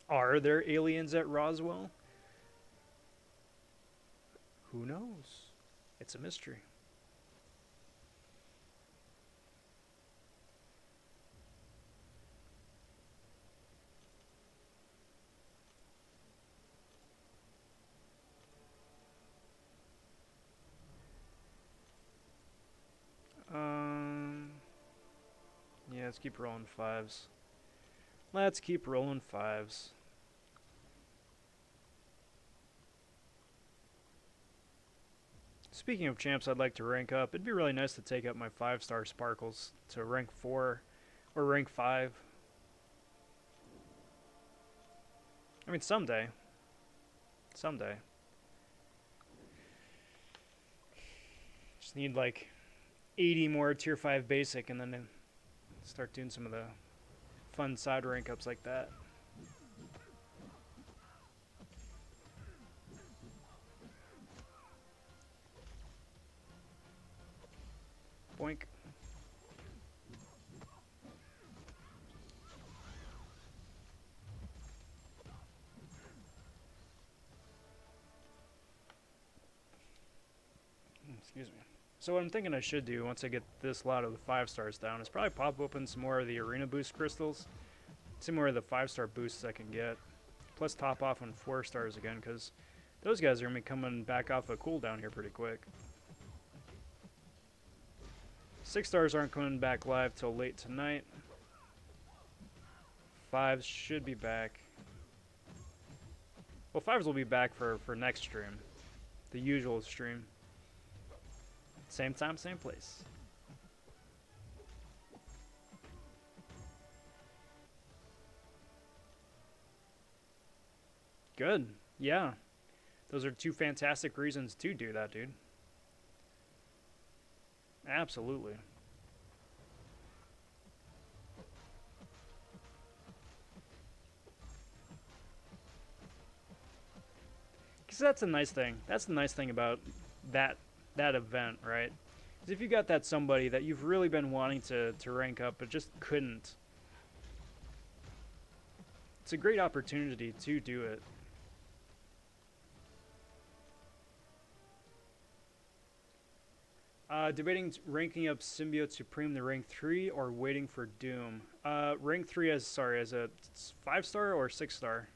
Are there aliens at Roswell? Who knows? It's a mystery. Yeah, let's keep rolling fives. Let's keep rolling fives. Speaking of champs I'd like to rank up, it'd be really nice to take up my 5-star sparkles to rank 4 or rank 5. I mean, someday. Someday. Just need like 80 more tier 5 basic and then start doing some of the fun side rank ups like that. Boink. Excuse me. So what I'm thinking I should do once I get this lot of the 5 stars down is probably pop open some more of the arena boost crystals. See more of the 5-star boosts I can get. Plus top off on 4 stars again, because those guys are going to be coming back off a cooldown here pretty quick. 6 stars aren't coming back live till late tonight. 5s should be back. Well, 5s will be back for next stream. The usual stream. Same time, same place. Good. Yeah. Those are 2 fantastic reasons to do that, dude. Absolutely. Because that's a nice thing. That's the nice thing about that event, right? Is if you got that somebody that you've really been wanting to rank up but just couldn't, it's a great opportunity to do it. Debating ranking up Symbiote Supreme to rank 3 or waiting for Doom. Rank 3 as a 5-star or 6-star?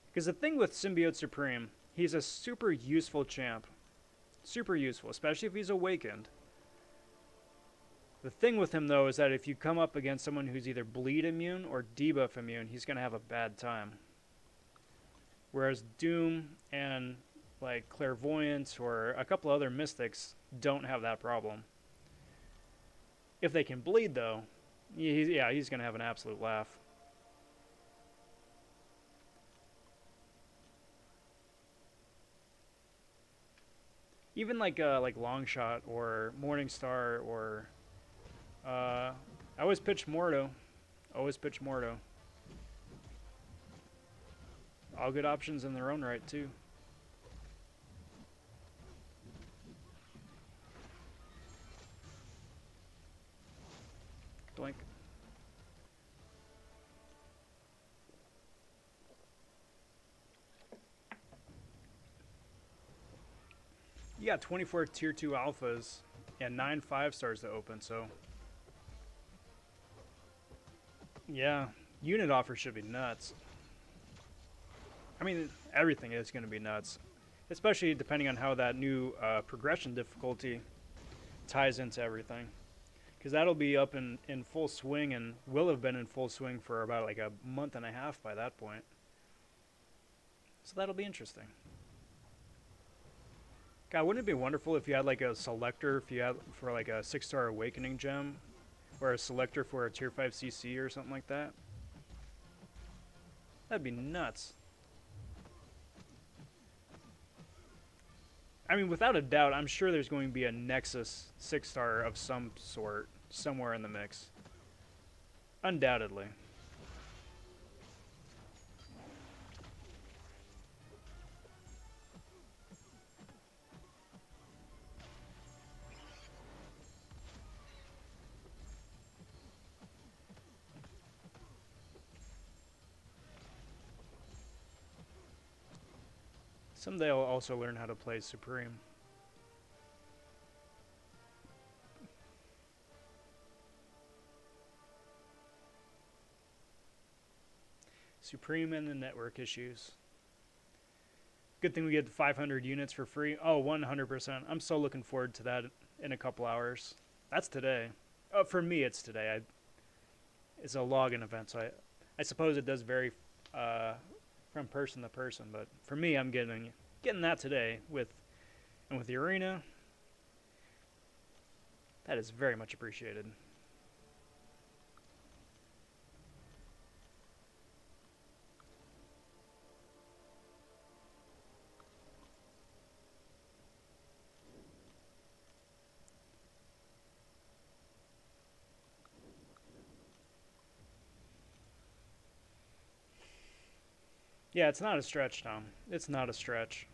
Because the thing with Symbiote Supreme, he's a super useful champ. Super useful, especially if he's awakened. The thing with him, though, is that if you come up against someone who's either bleed immune or debuff immune, he's going to have a bad time. Whereas Doom and like Clairvoyance or a couple other mystics don't have that problem. If they can bleed, though, he's going to have an absolute laugh. Even like Longshot or Morningstar or I always pitch Mordo. Always pitch Mordo. All good options in their own right too. Doink. You got 24 tier 2 alphas and 9 5-stars to open, so yeah, unit offer should be nuts. I mean, everything is going to be nuts, especially depending on how that new progression difficulty ties into everything. Because that'll be up in full swing and will have been in full swing for about like a month and a half by that point. So that'll be interesting. God, wouldn't it be wonderful if you had like a selector for like a 6-star awakening gem or a selector for a tier 5 CC or something like that? That'd be nuts. I mean, without a doubt, I'm sure there's going to be a Nexus 6-star of some sort somewhere in the mix. Undoubtedly. Someday I'll also learn how to play Supreme. Supreme and the network issues. Good thing we get 500 units for free. Oh, 100%. I'm so looking forward to that in a couple hours. That's today. Oh, for me, it's today. It's a login event, so I suppose it does vary from person to person, but for me, I'm getting that today with the arena. That is very much appreciated. Yeah, it's not a stretch, Tom. It's not a stretch.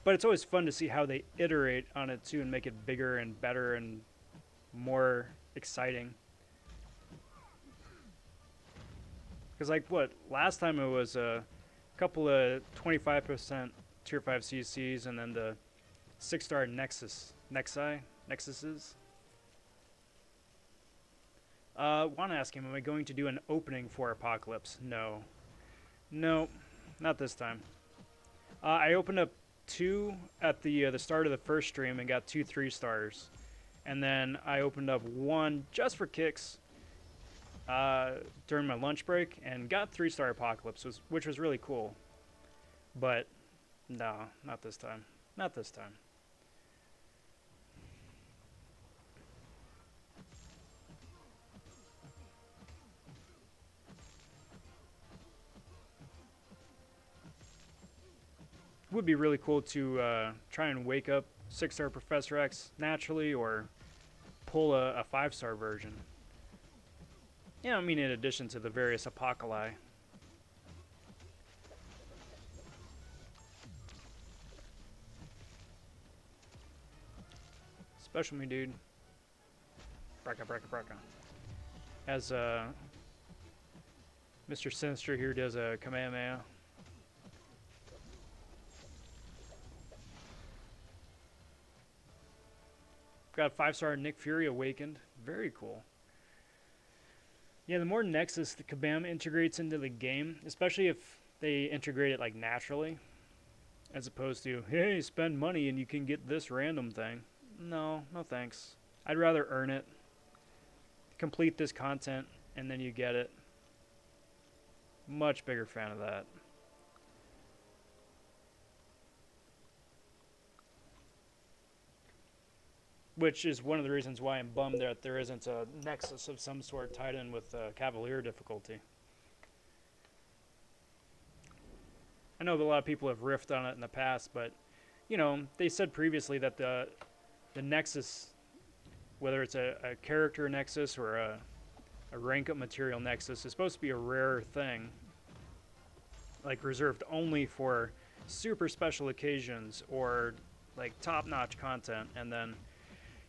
But it's always fun to see how they iterate on it too and make it bigger and better and more exciting. Because like what last time it was a couple of 25% tier 5 CCs and then the 6-star Nexuses. Want to ask him, am I going to do an opening for Apocalypse? No. No, not this time. I opened up 2 at the start of the first stream and got 2 3-stars. And then I opened up 1 just for kicks during my lunch break and got 3-star Apocalypse, which was really cool. But no, not this time. Not this time. Would be really cool to try and wake up 6-star Professor X naturally or pull a 5-star version. Yeah, I mean in addition to the various Apocalypse. Special me, dude. Braka, braka, braka. As Mr. Sinister here does a Kamehameha. Got 5-star Nick Fury Awakened. Very cool. Yeah, the more Nexus the Kabam integrates into the game, especially if they integrate it like naturally, as opposed to, hey, spend money and you can get this random thing. No, no thanks. I'd rather earn it, complete this content, and then you get it. Much bigger fan of that. Which is one of the reasons why I'm bummed that there isn't a Nexus of some sort tied in with Cavalier difficulty. I know that a lot of people have riffed on it in the past, but, you know, they said previously that the Nexus, whether it's a character Nexus or a rank up material Nexus, is supposed to be a rare thing. Like, reserved only for super special occasions or, like, top-notch content, and then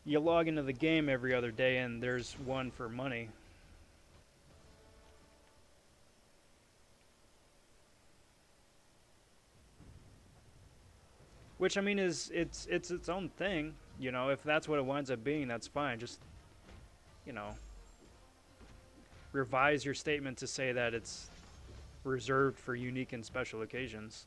you log into the game every other day and there's one for money. Which, I mean, it's its own thing. You know, if that's what it winds up being, that's fine. Just, you know, revise your statement to say that it's reserved for unique and special occasions.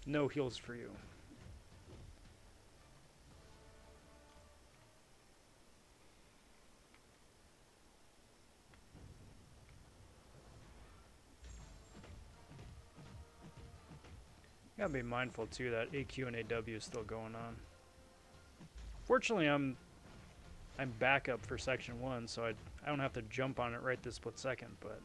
No heals for you. Gotta be mindful too that AQ and AW is still going on. Fortunately, I'm backup for section 1, so I don't have to jump on it right this split second, but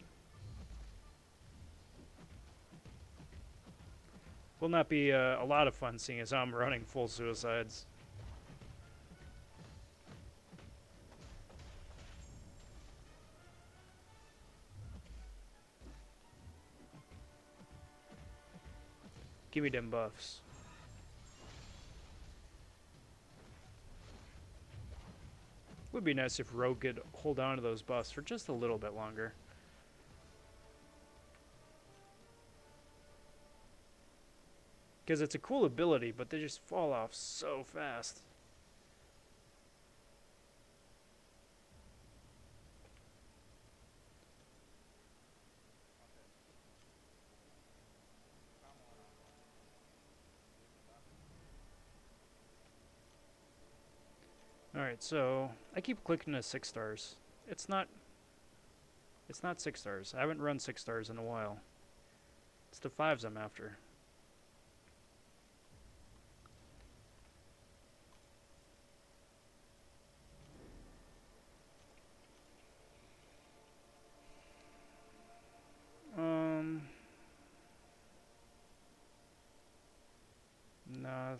will not be a lot of fun seeing as I'm running full suicides. Give me them buffs. Would be nice if Rogue could hold on to those buffs for just a little bit longer. Because it's a cool ability, but they just fall off so fast. Alright, so I keep clicking to 6 stars. It's not 6 stars. I haven't run 6 stars in a while. It's the 5s I'm after. Nah.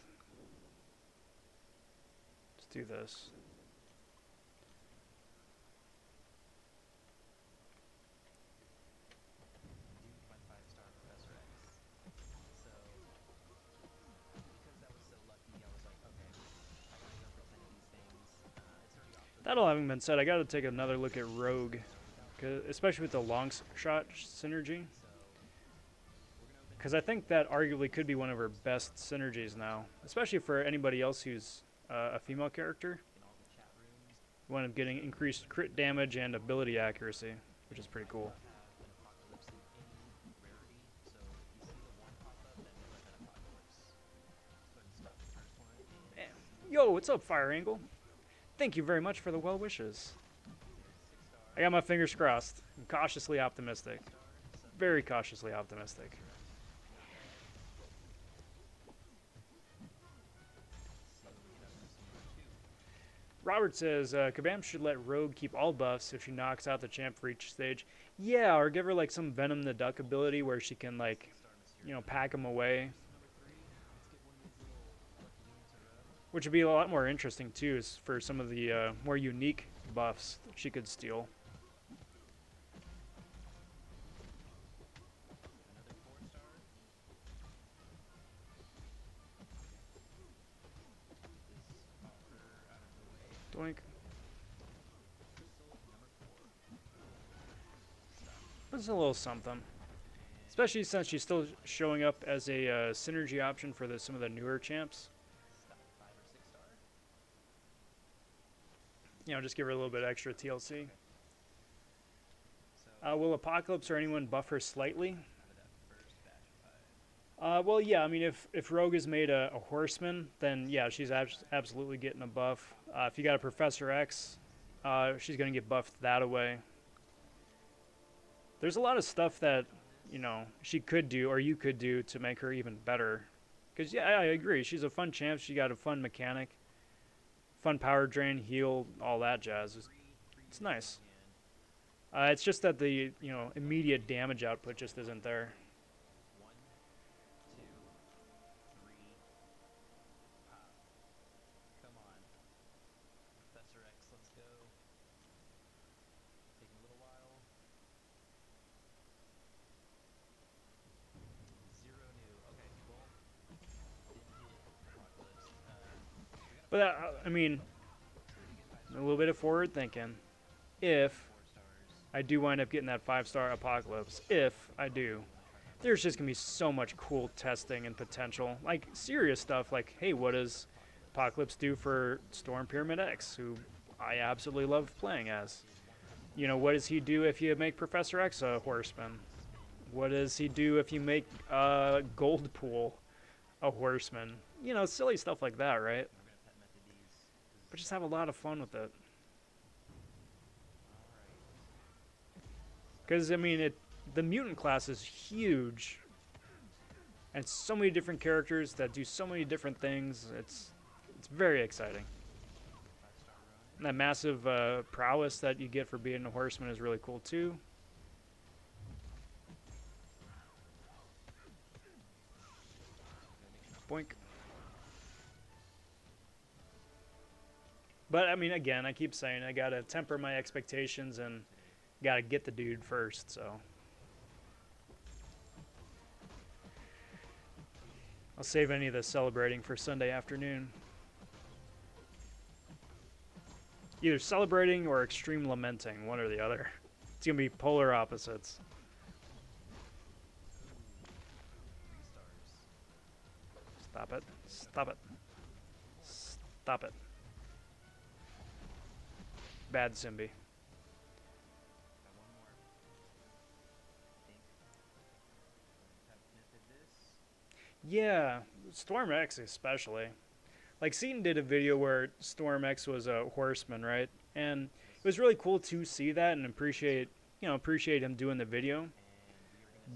Let's do this. That all having been said, I gotta take another look at Rogue, especially with the long shot synergy. Because I think that arguably could be one of her best synergies now, especially for anybody else who's a female character. You wind up getting increased crit damage and ability accuracy, which is pretty cool. Yo, what's up, Fire Angle? Thank you very much for the well wishes. I got my fingers crossed. I'm cautiously optimistic. Very cautiously optimistic. Robert says, Kabam should let Rogue keep all buffs if she knocks out the champ for each stage. Yeah, or give her like some Venom the Duck ability where she can like, you know, pack them away. Which would be a lot more interesting too, is for some of the more unique buffs that she could steal. Doink. It's a little something. Especially since she's still showing up as a synergy option for some of the newer champs. You know, just give her a little bit extra TLC. Will Apocalypse or anyone buff her slightly? Well, yeah, I mean, if Rogue is made a horseman, then yeah, she's absolutely getting a buff. If you got a Professor X, she's going to get buffed that way. There's a lot of stuff that, you know, she could do or you could do to make her even better. Because, yeah, I agree. She's a fun champ. She got a fun mechanic. Fun power drain, heal, all that jazz. It's nice. It's just that the, you know, immediate damage output just isn't there. But, I mean, a little bit of forward thinking. If I do wind up getting that 5-star Apocalypse, if I do, there's just going to be so much cool testing and potential. Like, serious stuff like, hey, what does Apocalypse do for Storm Pyramid X, who I absolutely love playing as? You know, what does he do if you make Professor X a horseman? What does he do if you make Goldpool a horseman? You know, silly stuff like that, right? But just have a lot of fun with it. Because, I mean, the mutant class is huge. And so many different characters that do so many different things. It's very exciting. And that massive prowess that you get for being a horseman is really cool, too. Boink. But, I mean, again, I keep saying I gotta temper my expectations and gotta get the dude first, so. I'll save any of the celebrating for Sunday afternoon. Either celebrating or extreme lamenting, one or the other. It's gonna be polar opposites. Stop it. Stop it. Stop it. Bad Simbi. Yeah, Storm X especially. like Seaton did a video where Storm X was a horseman, right? And it was really cool to see that and appreciate him doing the video.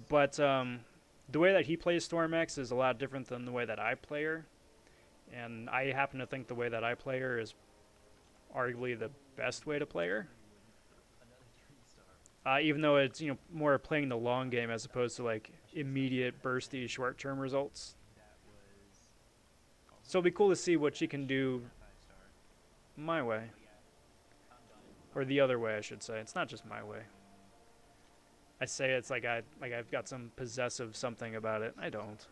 But the way that he plays Storm X is a lot different than the way that I play her. And I happen to think the way that I play her is arguably the best way to play her. Even though it's more playing the long game as opposed to like immediate bursty short-term results. So it'll be cool to see what she can do my way, or the other way, I should say. It's not just my way. I say it's like I've got some possessive something about it. I don't.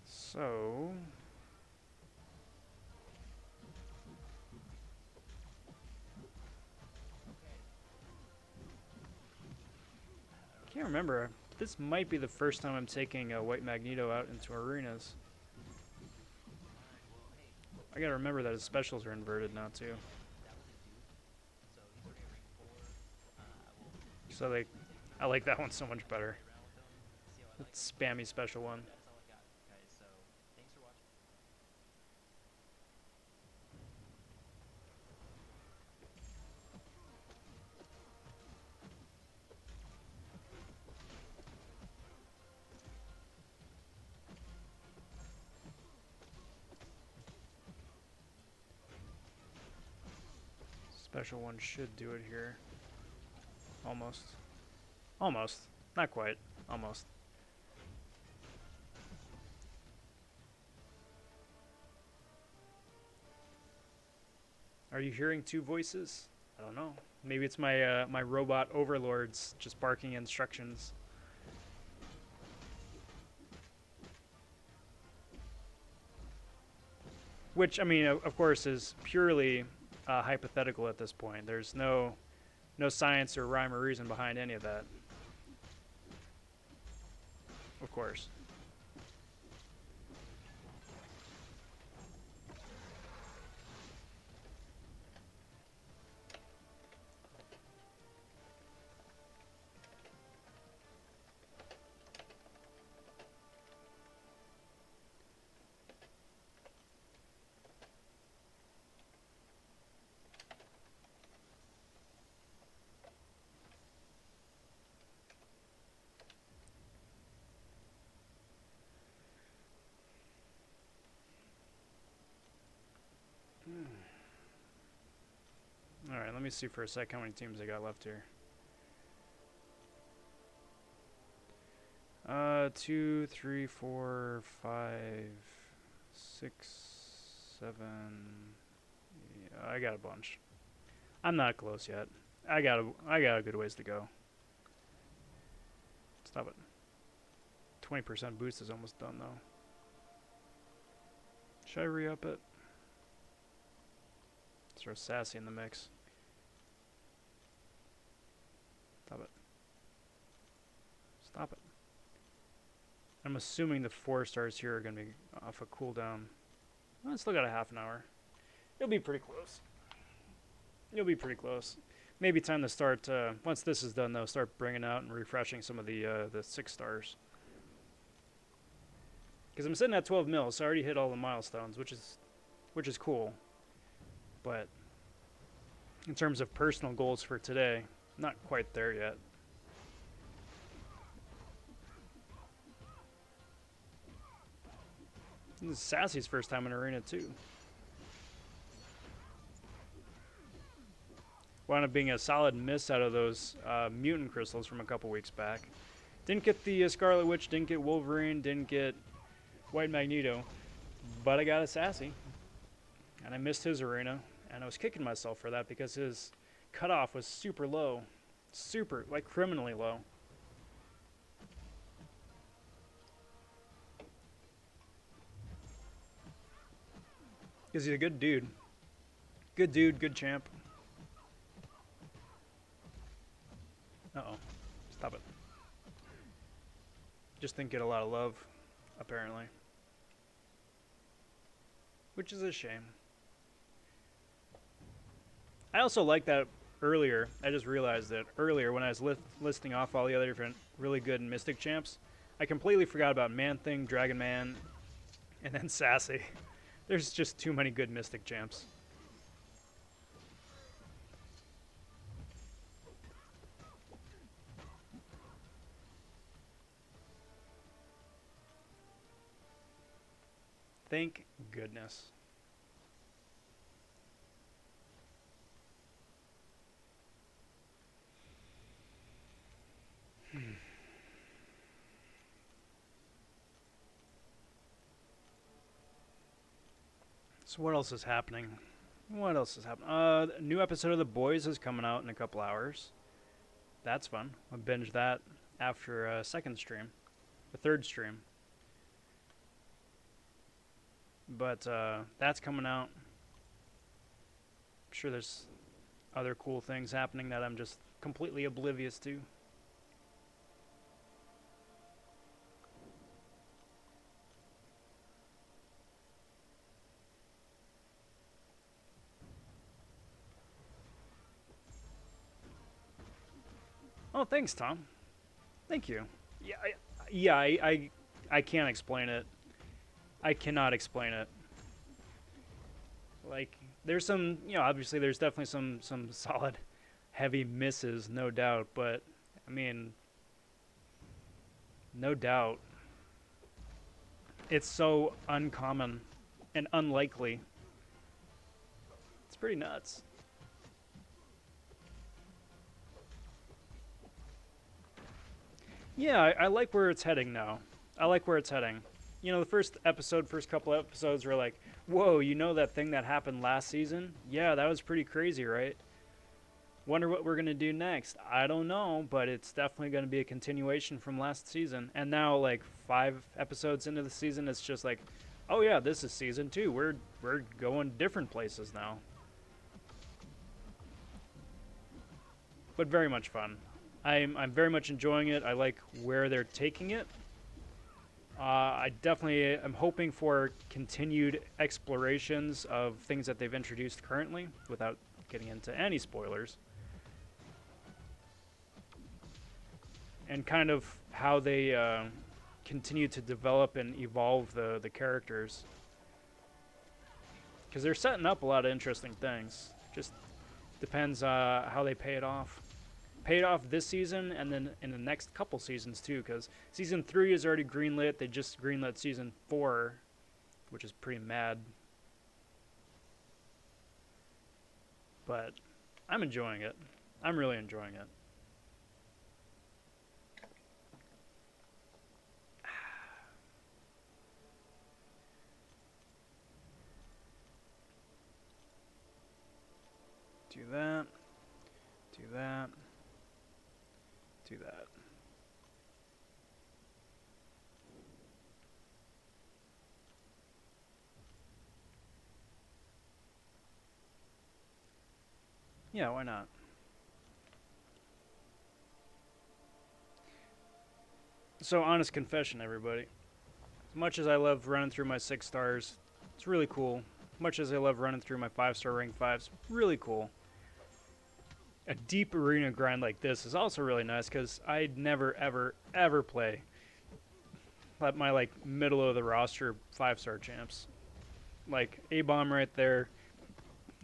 So I can't remember. This might be the first time I'm taking a White Magneto out into arenas. I gotta remember that his specials are inverted now too. So I like that one so much better. That spammy special one. Special one should do it here. Almost. Almost. Not quite. Almost. Are you hearing two voices? I don't know. Maybe it's my my robot overlords just barking instructions. Which, I mean, of course, is purely hypothetical at this point. There's no science or rhyme or reason behind any of that. Of course. Alright, let me see for a sec how many teams I got left here. 2, 3, 4, 5, 6, 7. Yeah, I got a bunch. I'm not close yet. I got a good ways to go. Stop it. 20% boost is almost done though. Should I re-up it? Throw Sassy in the mix. Stop it. Stop it. I'm assuming the 4 stars here are going to be off a cooldown. Well, I still got a half an hour. It'll be pretty close. It'll be pretty close. Maybe time to start, once this is done though, start bringing out and refreshing some of the 6 stars. Because I'm sitting at 12 mils, so I already hit all the milestones, which is cool. But in terms of personal goals for today, not quite there yet. This is Sassy's first time in arena too. Wound up being a solid miss out of those mutant crystals from a couple weeks back. Didn't get the Scarlet Witch, didn't get Wolverine, didn't get White Magneto, but I got a Sassy. And I missed his arena, and I was kicking myself for that because his cutoff was super low. Super, like criminally low. Because he's a good dude. Good dude, good champ. Uh-oh. Stop it. Just didn't get a lot of love, apparently. which is a shame. I also like that earlier. I just realized that earlier when I was listing off all the other different really good Mystic champs, I completely forgot about Man-Thing, Dragon Man, and then Sassy. There's just too many good Mystic champs. Thank goodness. So what else is happening? What else is happening? A new episode of The Boys is coming out in a couple hours. That's fun. I'll binge that after a second stream. A third stream. But that's coming out. I'm sure there's other cool things happening that I'm just completely oblivious to. Oh, thanks, Tom. Thank you. Yeah, I can't explain it. I cannot explain it. Like, there's some, obviously there's definitely some solid heavy misses, no doubt, but I mean, no doubt. It's so uncommon and unlikely. It's pretty nuts. Yeah, I like where it's heading now. I like where it's heading. The first couple episodes were like, whoa, that thing that happened last season? Yeah, that was pretty crazy, right? Wonder what we're going to do next. I don't know, but it's definitely going to be a continuation from last season. And now, like, 5 episodes into the season, it's just like, oh yeah, this is season 2. We're going different places now. But very much fun. I'm very much enjoying it. I like where they're taking it. I definitely am hoping for continued explorations of things that they've introduced currently without getting into any spoilers. And kind of how they continue to develop and evolve the characters. Because they're setting up a lot of interesting things. Just depends how they pay it off. Pay it off this season and then in the next couple seasons too, because season 3 is already greenlit. They just greenlit season 4, which is pretty mad. But I'm enjoying it. I'm really enjoying it. Do that. Do that. Do that. Yeah, why not? So, honest confession, everybody. As much as I love running through my 6 stars, it's really cool. As much as I love running through my 5-star rank 5s, really cool. A deep arena grind like this is also really nice because I'd never, ever, ever play my, like, middle of the roster 5-star champs. Like, A-Bomb right there,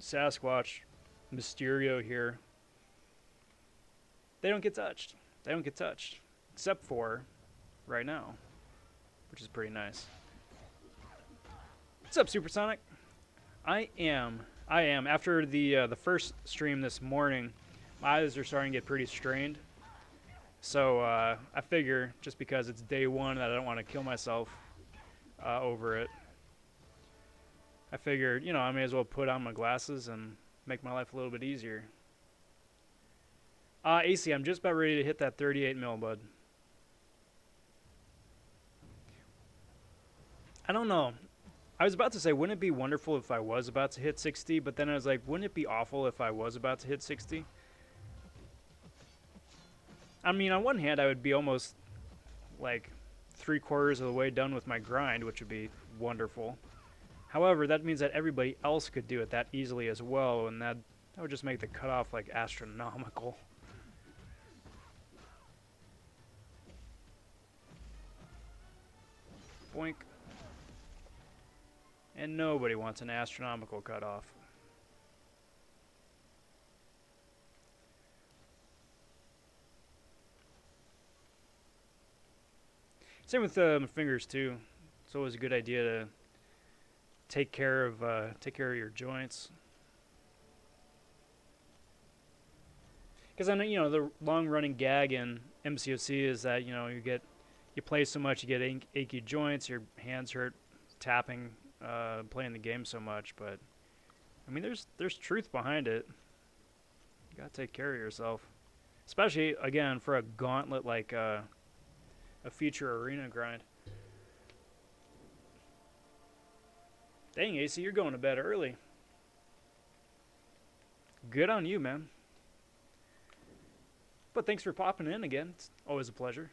Sasquatch, Mysterio here. They don't get touched. They don't get touched. Except for right now, which is pretty nice. What's up, Supersonic? I am. After the first stream this morning, my eyes are starting to get pretty strained. So I figure just because it's day 1 that I don't want to kill myself over it. I figured, I may as well put on my glasses and make my life a little bit easier. AC, I'm just about ready to hit that 38 mil, bud. I don't know. I was about to say, wouldn't it be wonderful if I was about to hit 60? But then I was like, wouldn't it be awful if I was about to hit 60? I mean, on one hand, I would be almost like 3/4 of the way done with my grind, which would be wonderful. However, that means that everybody else could do it that easily as well, and that would just make the cutoff like astronomical. Boink. And nobody wants an astronomical cutoff. Same with my fingers too. It's always a good idea to take care of your joints. Because I know, you know, the long-running gag in MCOC is that, you know, you play so much, you get achy joints, your hands hurt tapping, playing the game so much. But I mean, there's truth behind it. You gotta take care of yourself, especially again for a gauntlet like a feature arena grind. Dang, AC, you're going to bed early. Good on you, man. But thanks for popping in again. It's always a pleasure.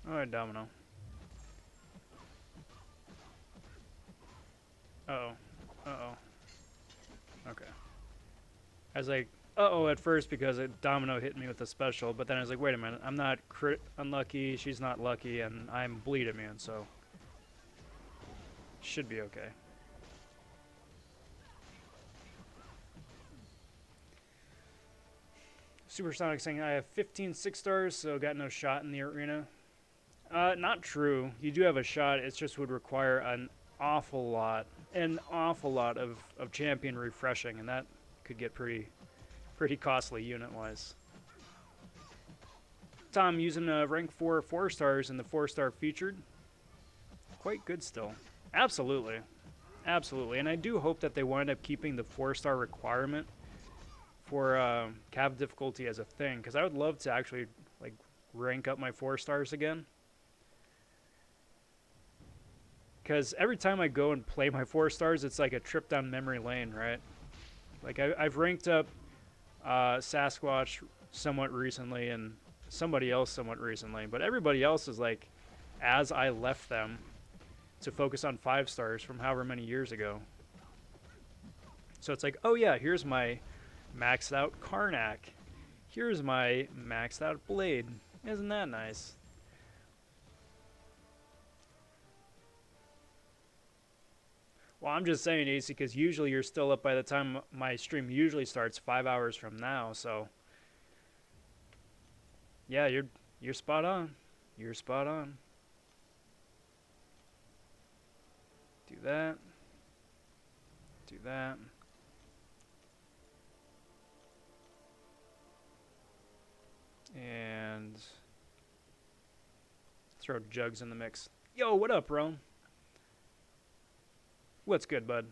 Alright, Domino. Uh-oh. Uh-oh. Okay. I was like, uh-oh at first because Domino hit me with a special, but then I was like, wait a minute, I'm not unlucky, she's not lucky, and I'm bleed immune, so should be okay. Supersonic saying I have 15 6-stars, so got no shot in the arena. Not true. You do have a shot, it just would require an awful lot of champion refreshing, and that could get pretty costly unit-wise. Tom using rank 4 4-stars in the 4-star featured. Quite good still. Absolutely. Absolutely. And I do hope that they wind up keeping the 4-star requirement for cav difficulty as a thing, because I would love to actually like rank up my 4-stars again. Because every time I go and play my 4-stars, it's like a trip down memory lane, right? Like I've ranked up Sasquatch somewhat recently and somebody else somewhat recently, but everybody else is like as I left them to focus on 5-stars from however many years ago. So it's like, oh yeah, here's my maxed out Karnak. Here's my maxed out Blade. Isn't that nice? Well, I'm just saying, AC, because usually you're still up by the time my stream usually starts 5 hours from now, so yeah, you're spot on. You're spot on. Do that. Do that. And throw Jugs in the mix. Yo, what up, Rome? What's good, bud?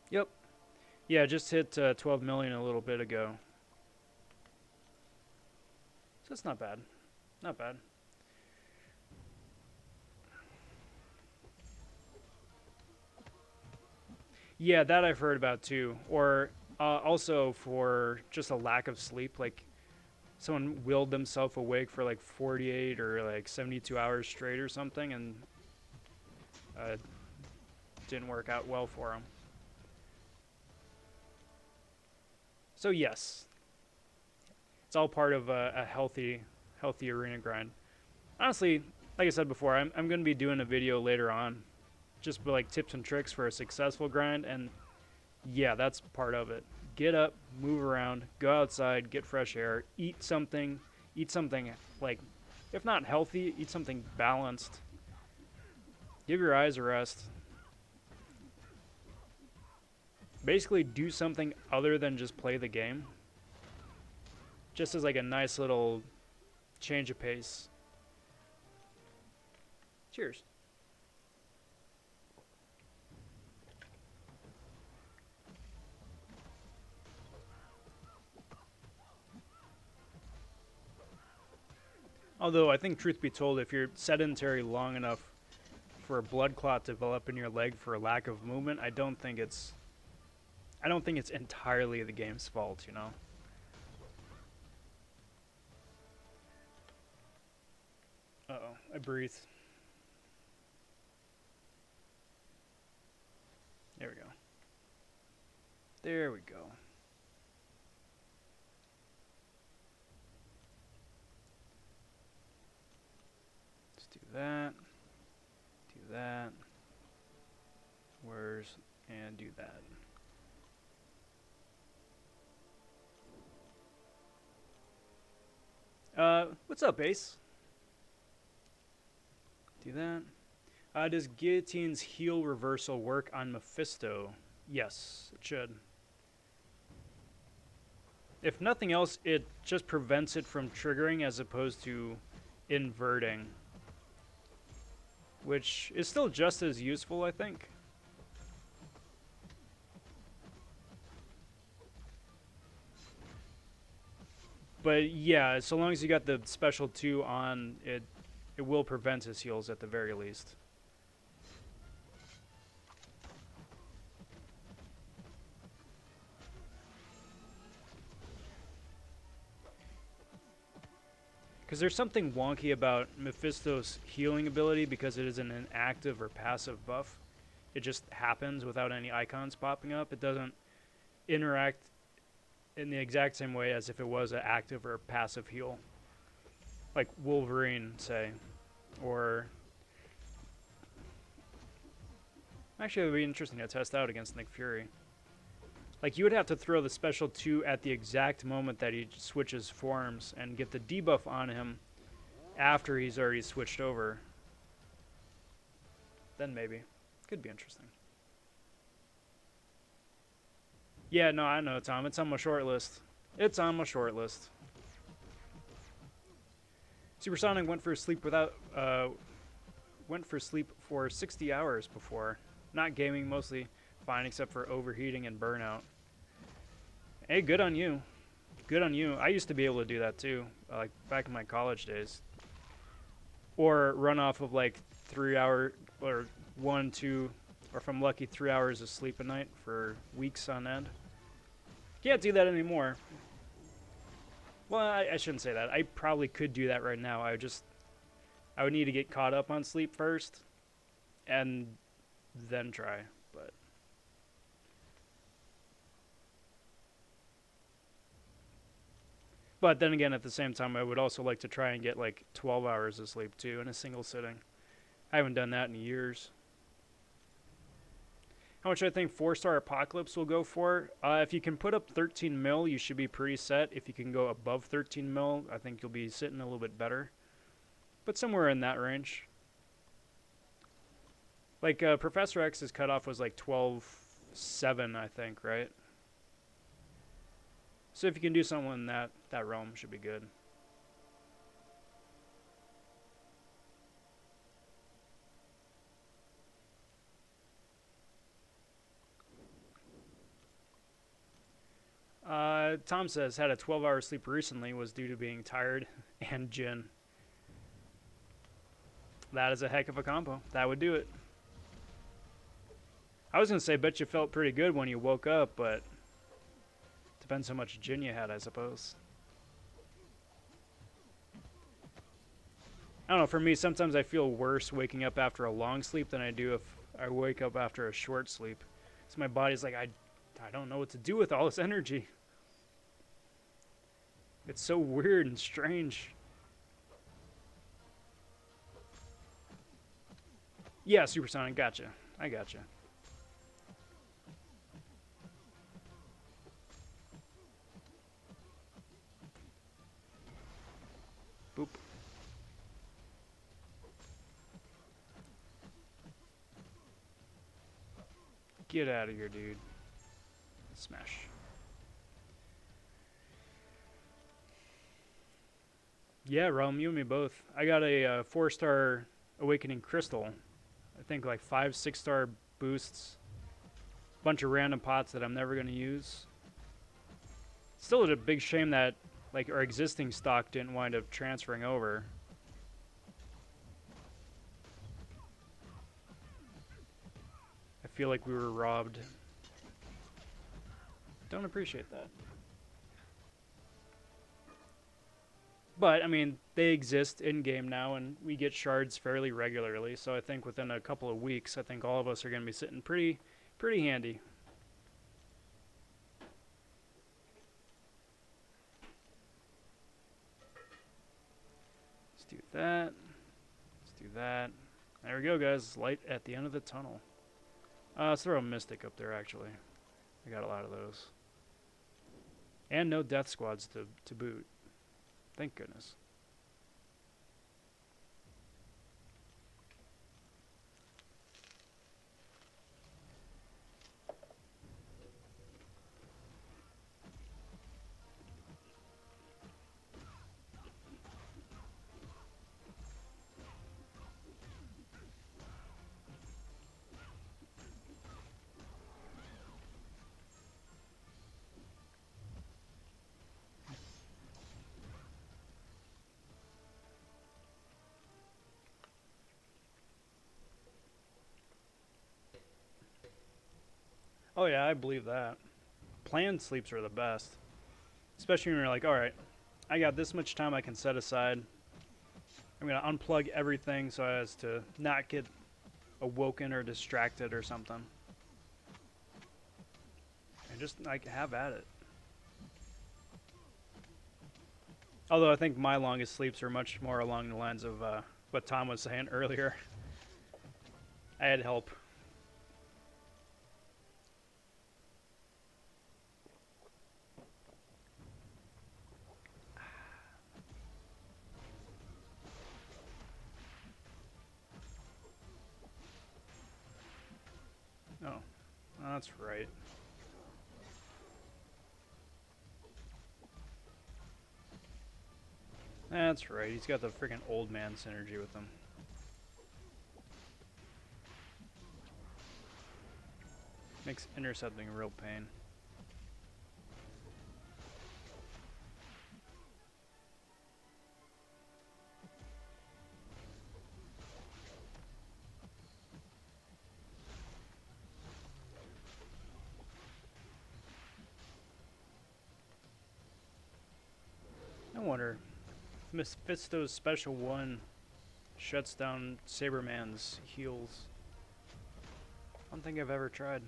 Yep. Yeah, just hit 12 million a little bit ago. So it's not bad. Not bad. Yeah, that I've heard about too. Or also for just a lack of sleep, like someone willed themselves awake for like 48 or like 72 hours straight or something, and didn't work out well for them. So yes, it's all part of a healthy arena grind. Honestly, like I said before, I'm going to be doing a video later on, just with like tips and tricks for a successful grind, and yeah, that's part of it. Get up, move around, go outside, get fresh air, eat something like, if not healthy, eat something balanced. Give your eyes a rest. Basically do something other than just play the game. Just as like a nice little change of pace. Cheers. Although I think, truth be told, if you're sedentary long enough for a blood clot to develop in your leg for a lack of movement, I don't think it's entirely the game's fault, you know? Uh-oh, I breathed. There we go. There we go. Let's do that. Do that. Where's... and do that. What's up, Ace? Do that. Does Guillotine's heal reversal work on Mephisto? Yes, it should. If nothing else, it just prevents it from triggering as opposed to inverting. Which is still just as useful, I think. But yeah, so long as you got the special 2 on, it will prevent his heals at the very least. Because there's something wonky about Mephisto's healing ability because it isn't an active or passive buff. It just happens without any icons popping up. It doesn't interact in the exact same way as if it was an active or passive heal. Like Wolverine, say. Or... actually, it would be interesting to test out against Nick Fury. Like, you would have to throw the special 2 at the exact moment that he switches forms and get the debuff on him after he's already switched over. Then maybe. Could be interesting. Yeah, no, I know, Tom. It's on my short list. It's on my short list. Supersonic went for sleep for 60 hours before. Not gaming, mostly fine except for overheating and burnout. Hey, good on you. Good on you. I used to be able to do that too, like back in my college days. Or run off of like 3 hour or 1, 2, or if I'm lucky 3 hours of sleep a night for weeks on end. Can't do that anymore. Well, I shouldn't say that. I probably could do that right now. I would need to get caught up on sleep first and then try, But then again, at the same time, I would also like to try and get like 12 hours of sleep too in a single sitting. I haven't done that in years. How much I think 4-star Apocalypse will go for? If you can put up 13 mil, you should be pretty set. If you can go above 13 mil, I think you'll be sitting a little bit better. But somewhere in that range. Like Professor X's cutoff was like 12.7, I think, right? So if you can do something in that realm, should be good. Tom says, had a 12-hour sleep recently, was due to being tired and gin. That is a heck of a combo. That would do it. I was going to say, bet you felt pretty good when you woke up, but depends how much gin you had, I suppose. I don't know, for me, sometimes I feel worse waking up after a long sleep than I do if I wake up after a short sleep. So my body's like, I don't know what to do with all this energy. It's so weird and strange. Yeah, Supersonic, gotcha. I gotcha. Boop. Get out of here, dude. Smash. Yeah, Realm, you and me both. I got a 4-star Awakening Crystal. I think like 5, 6-star boosts. Bunch of random pots that I'm never going to use. Still a big shame that like our existing stock didn't wind up transferring over. feel like we were robbed. Don't appreciate that. But, I mean, they exist in-game now, and we get shards fairly regularly, so I think within a couple of weeks, I think all of us are going to be sitting pretty handy. Let's do that. Let's do that. There we go, guys. Light at the end of the tunnel. Let's throw a Mystic up there, actually. I got a lot of those. And no death squads to boot. Thank goodness. Oh yeah, I believe that. Planned sleeps are the best. Especially when you're like, alright, I got this much time I can set aside. I'm going to unplug everything so as to not get awoken or distracted or something. And just, like, have at it. Although I think my longest sleeps are much more along the lines of what Tom was saying earlier. I had help. Oh, that's right. That's right. He's got the freaking old man synergy with him. Makes intercepting a real pain. I wonder if Mephisto's Special 1 shuts down Saberman's heals. I don't think I've ever tried.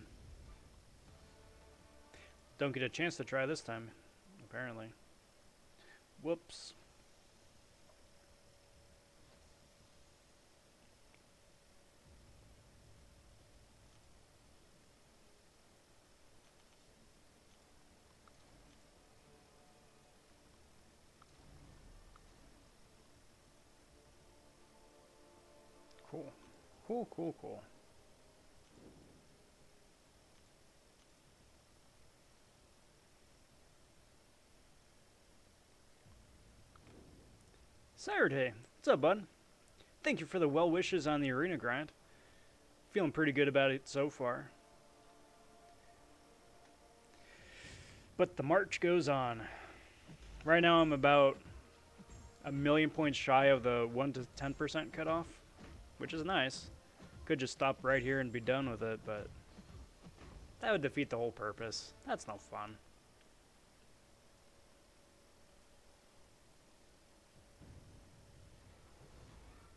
Don't get a chance to try this time, apparently. Whoops. Cool. Cool, cool, cool. Saturday. What's up, bud? Thank you for the well wishes on the arena grind. Feeling pretty good about it so far. But the march goes on. Right now I'm about a million points shy of the 1 to 10% cutoff, which is nice. Could just stop right here and be done with it, but that would defeat the whole purpose. That's no fun.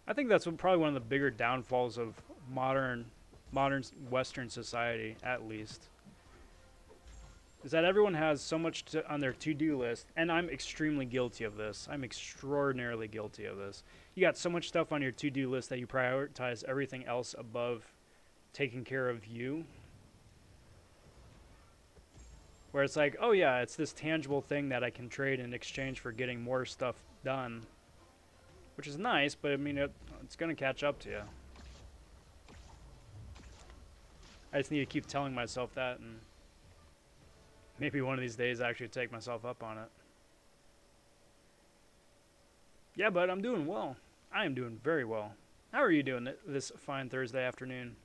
I think that's probably one of the bigger downfalls of modern Western society, at least, is that everyone has so much on their to-do list, and I'm extremely guilty of this. I'm extraordinarily guilty of this. You got so much stuff on your to-do list that you prioritize everything else above taking care of you. Where it's like, oh yeah, it's this tangible thing that I can trade in exchange for getting more stuff done. Which is nice, but I mean, it's going to catch up to you. I just need to keep telling myself that, and maybe one of these days actually take myself up on it. Yeah, but I'm doing well. I am doing very well. How are you doing this fine Thursday afternoon?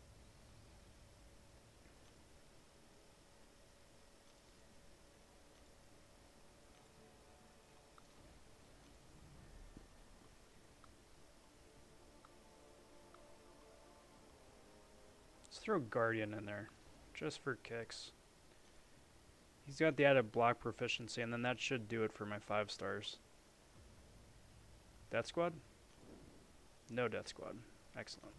Let's throw Guardian in there, just for kicks. He's got the added block proficiency, and then that should do it for my 5 stars. Death Squad? No Death Squad. Excellent.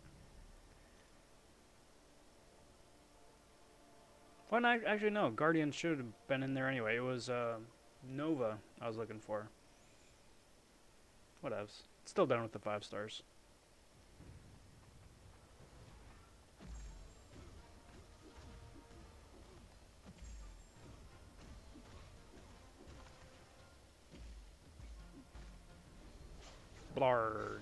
Well, no, actually, no. Guardian should have been in there anyway. It was Nova I was looking for. Whatevs. Still done with the 5 stars. Blarg.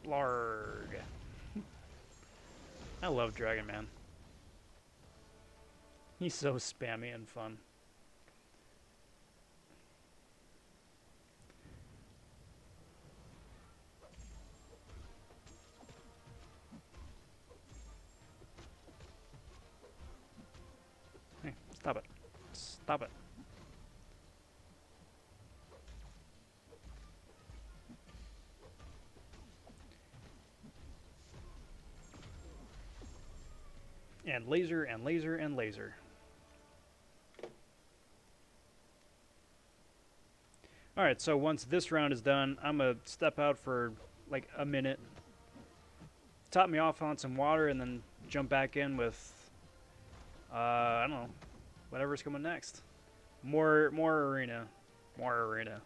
Blarg. I love Dragon Man. He's so spammy and fun. Hey, stop it. Stop it. And laser and laser and laser. Alright, so once this round is done, I'm going to step out for like a minute, top me off on some water, and then jump back in with, I don't know, whatever's coming next. More arena. More arena.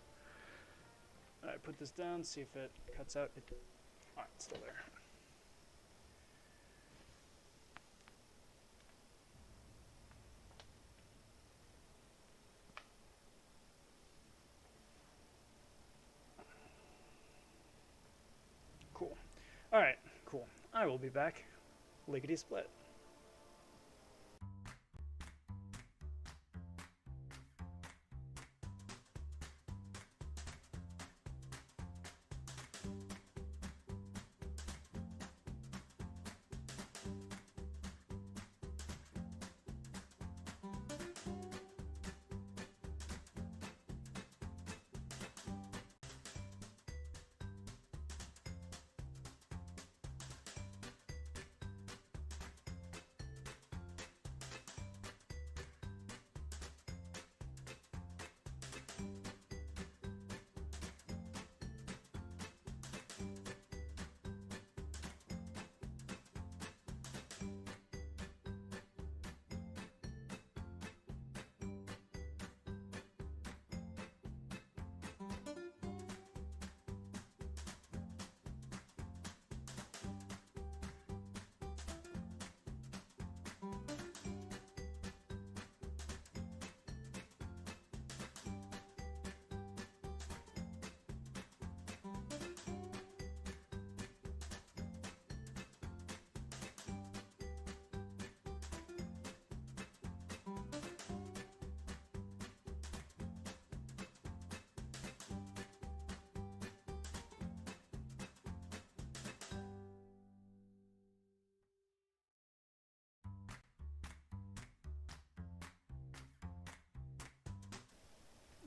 Alright, put this down, see if it cuts out. Alright, it's still there. Cool. Alright, cool. I will be back. Lickety split.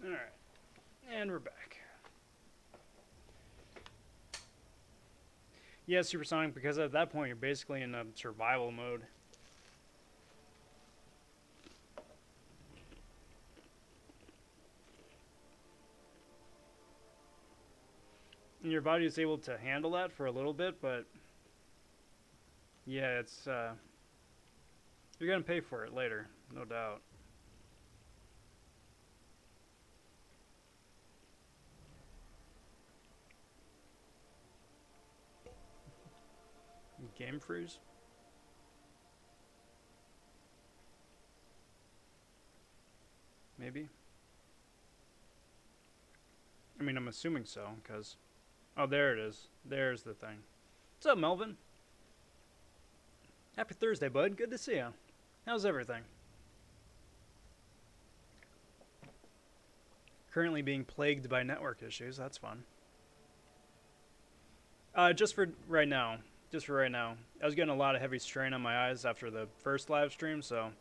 Alright, and we're back. Yeah, supersonic, because at that point you're basically in a survival mode. And your body is able to handle that for a little bit, but yeah, it's you're gonna pay for it later, no doubt. Game freeze? Maybe? I mean, I'm assuming so, because... Oh, there it is. There's the thing. What's up, Melvin? Happy Thursday, bud. Good to see you. How's everything? Currently being plagued by network issues. That's fun. Just for right now. Just for right now. I was getting a lot of heavy strain on my eyes after the first live stream, so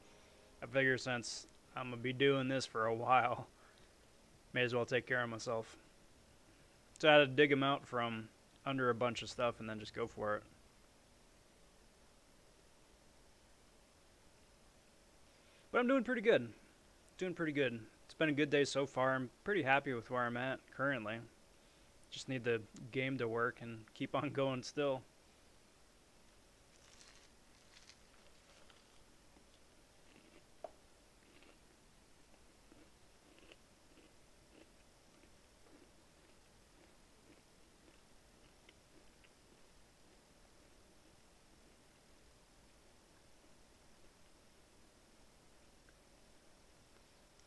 I figure since I'm going to be doing this for a while, may as well take care of myself. So I had to dig them out from under a bunch of stuff and then just go for it. But I'm doing pretty good. Doing pretty good. It's been a good day so far. I'm pretty happy with where I'm at currently. Just need the game to work and keep on going still.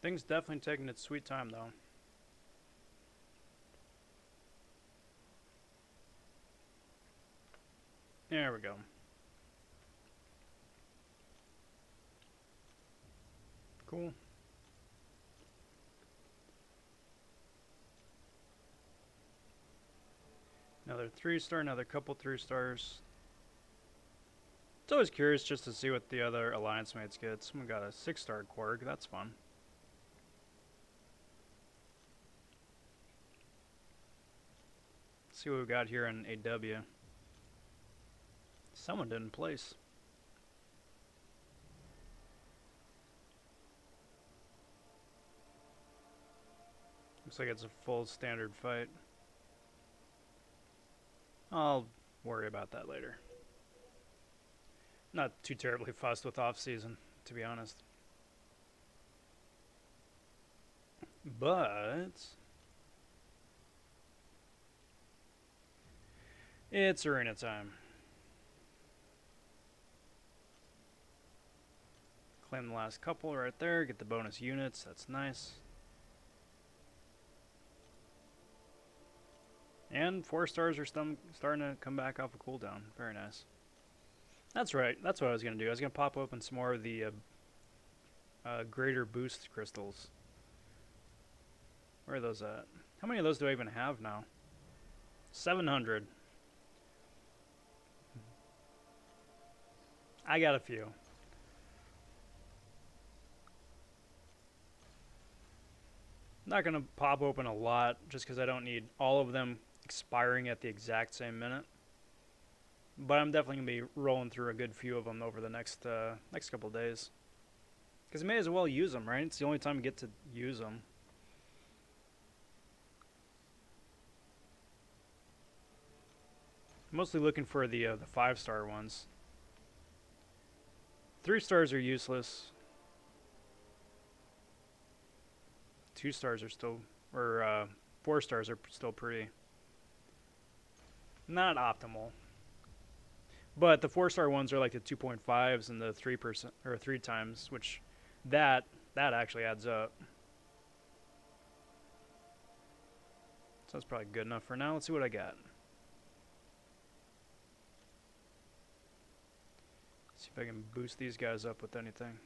Things definitely taking its sweet time though. There we go. Cool. Another 3-star, another couple 3-stars. It's always curious just to see what the other alliance mates get. Someone got a 6-star Quark, that's fun. Let's see what we got here in AW. Someone didn't place. Looks like it's a full standard fight. I'll worry about that later. Not too terribly fussed with off-season, to be honest. But it's arena time. Claim the last couple right there, get the bonus units, that's nice. And 4-stars are starting to come back off a cooldown. Very nice. That's right. That's what I was going to do. I was going to pop open some more of the greater boost crystals. Where are those at? How many of those do I even have now? 700. I got a few. Not going to pop open a lot just because I don't need all of them expiring at the exact same minute. But I'm definitely going to be rolling through a good few of them over the next couple of days. Because I may as well use them, right? It's the only time I get to use them. I'm mostly looking for the 5-star ones. 3-stars are useless. 2-stars are still, or 4-stars are still pretty. Not optimal. But the 4-star ones are like the 2.5s and the 3% or 3 times, which that actually adds up. So that's probably good enough for now. Let's see what I got. See if I can boost these guys up with anything.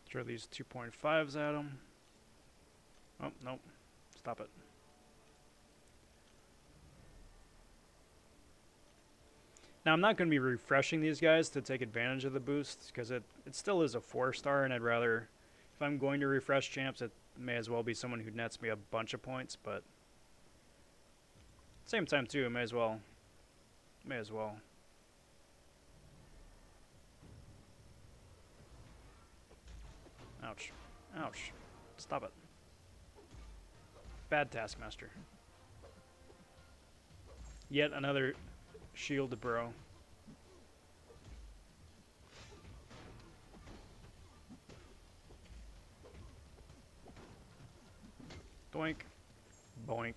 Throw these 2.5s at them. Oh, nope. Stop it. Now, I'm not going to be refreshing these guys to take advantage of the boost, because it still is a 4-star, and I'd rather, if I'm going to refresh champs, it may as well be someone who nets me a bunch of points, but same time, too, may as well. May as well. Ouch. Ouch. Stop it. Bad Taskmaster. Yet another shield bro. Doink. Boink.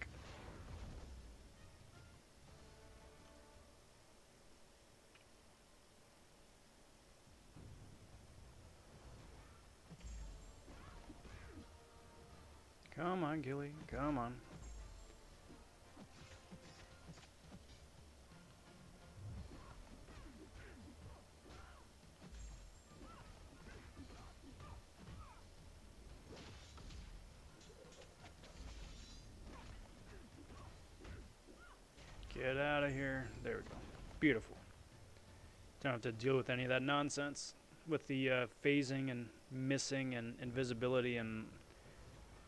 Come on, Gilly. Come on. Get out of here. There we go. Beautiful. Don't have to deal with any of that nonsense with the phasing and missing and invisibility and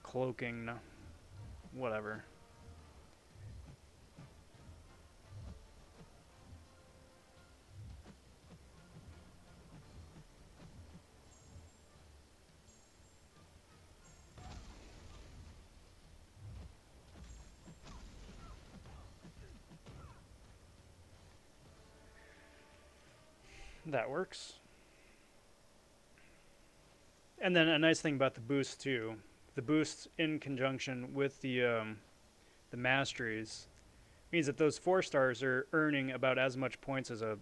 cloaking, whatever. That works. And then a nice thing about the boost too, the boost in conjunction with the masteries means that those 4-stars are earning about as much points as a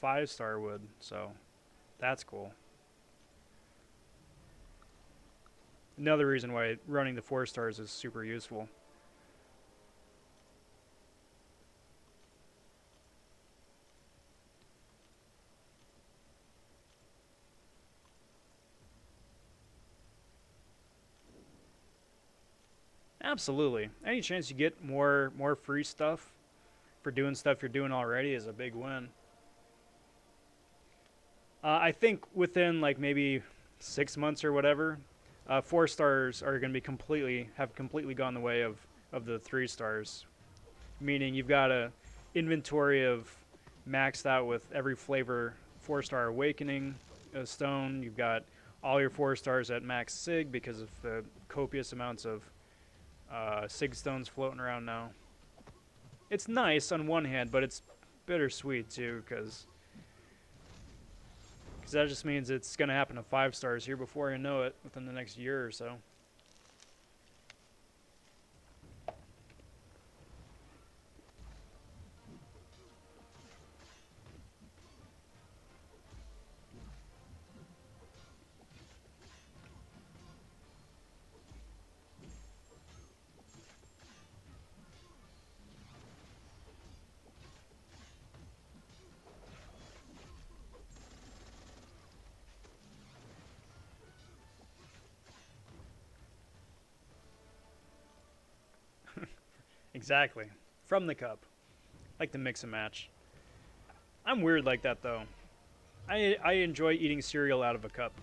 5-star would. So that's cool. Another reason why running the 4-stars is super useful. Absolutely. Any chance you get more free stuff for doing stuff you're doing already is a big win. I think within like maybe 6 months or whatever, 4-stars are going to be completely gone the way of the 3-stars. Meaning you've got a inventory of maxed out with every flavor 4-star awakening stone. You've got all your 4-stars at max sig because of the copious amounts of sig stones floating around now. It's nice on one hand, but it's bittersweet too because that just means it's going to happen to 5-stars here before you know it within the next year or so. Exactly. From the cup. Like to mix and match. I'm weird like that though. I enjoy eating cereal out of a cup.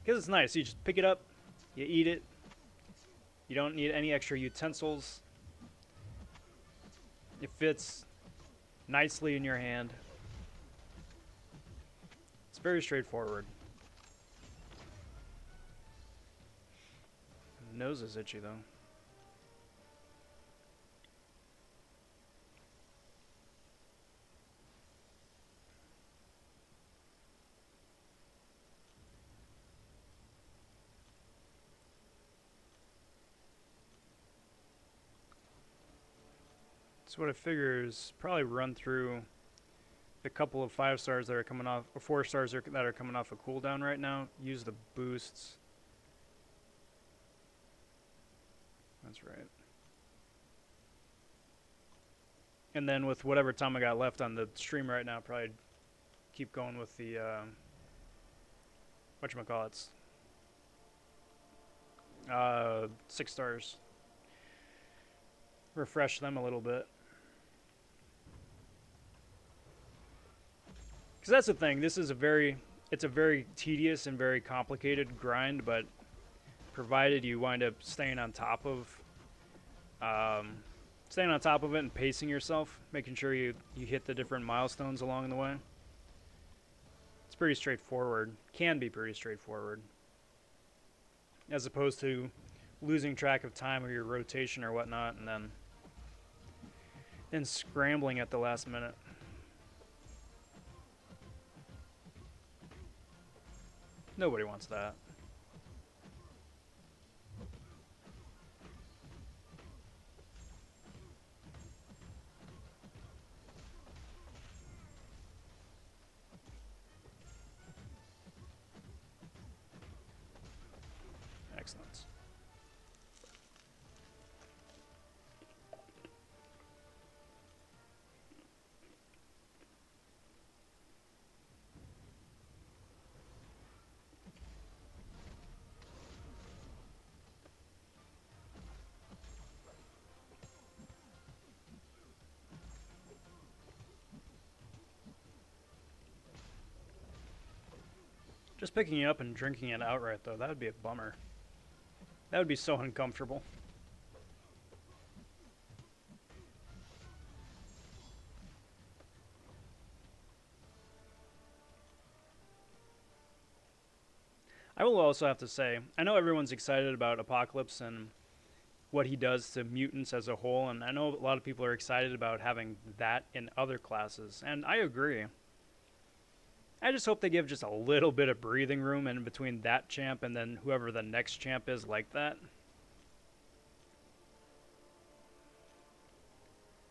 Because it's nice. You just pick it up, you eat it. You don't need any extra utensils. It fits nicely in your hand. It's very straightforward. Nose is itchy though. So what I figure is probably run through the couple of 5-stars that are coming off, or 4-stars that are coming off a cooldown right now. Use the boosts. That's right. And then with whatever time I got left on the stream right now, probably keep going with the whatchamacallits. 6-stars. Refresh them a little bit. Because that's the thing. This is it's a very tedious and very complicated grind, but provided you wind up staying on top of it and pacing yourself, making sure you hit the different milestones along the way. It's pretty straightforward. Can be pretty straightforward. As opposed to losing track of time or your rotation or whatnot and then scrambling at the last minute. Nobody wants that. Excellent. Just picking it up and drinking it outright, though, that would be a bummer. That would be so uncomfortable. I will also have to say, I know everyone's excited about Apocalypse and what he does to mutants as a whole, and I know a lot of people are excited about having that in other classes, and I agree. I just hope they give just a little bit of breathing room in between that champ and then whoever the next champ is like that.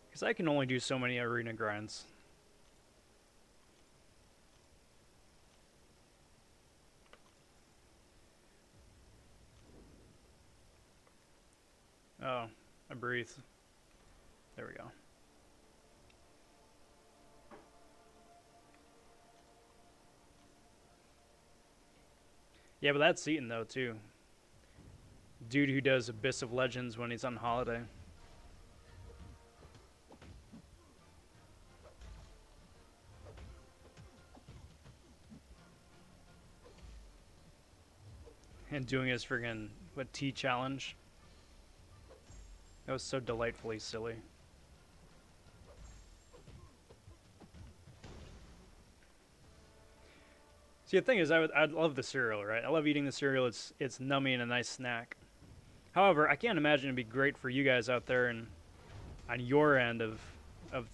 Because I can only do so many arena grinds. Oh, I breathe. There we go. Yeah, but that's Seaton, though, too. Dude who does Abyss of Legends when he's on holiday. And doing his friggin' what, T challenge. That was so delightfully silly. See, the thing is, I'd love the cereal, right? I love eating the cereal. It's nummy and a nice snack. However, I can't imagine it'd be great for you guys out there and on your end of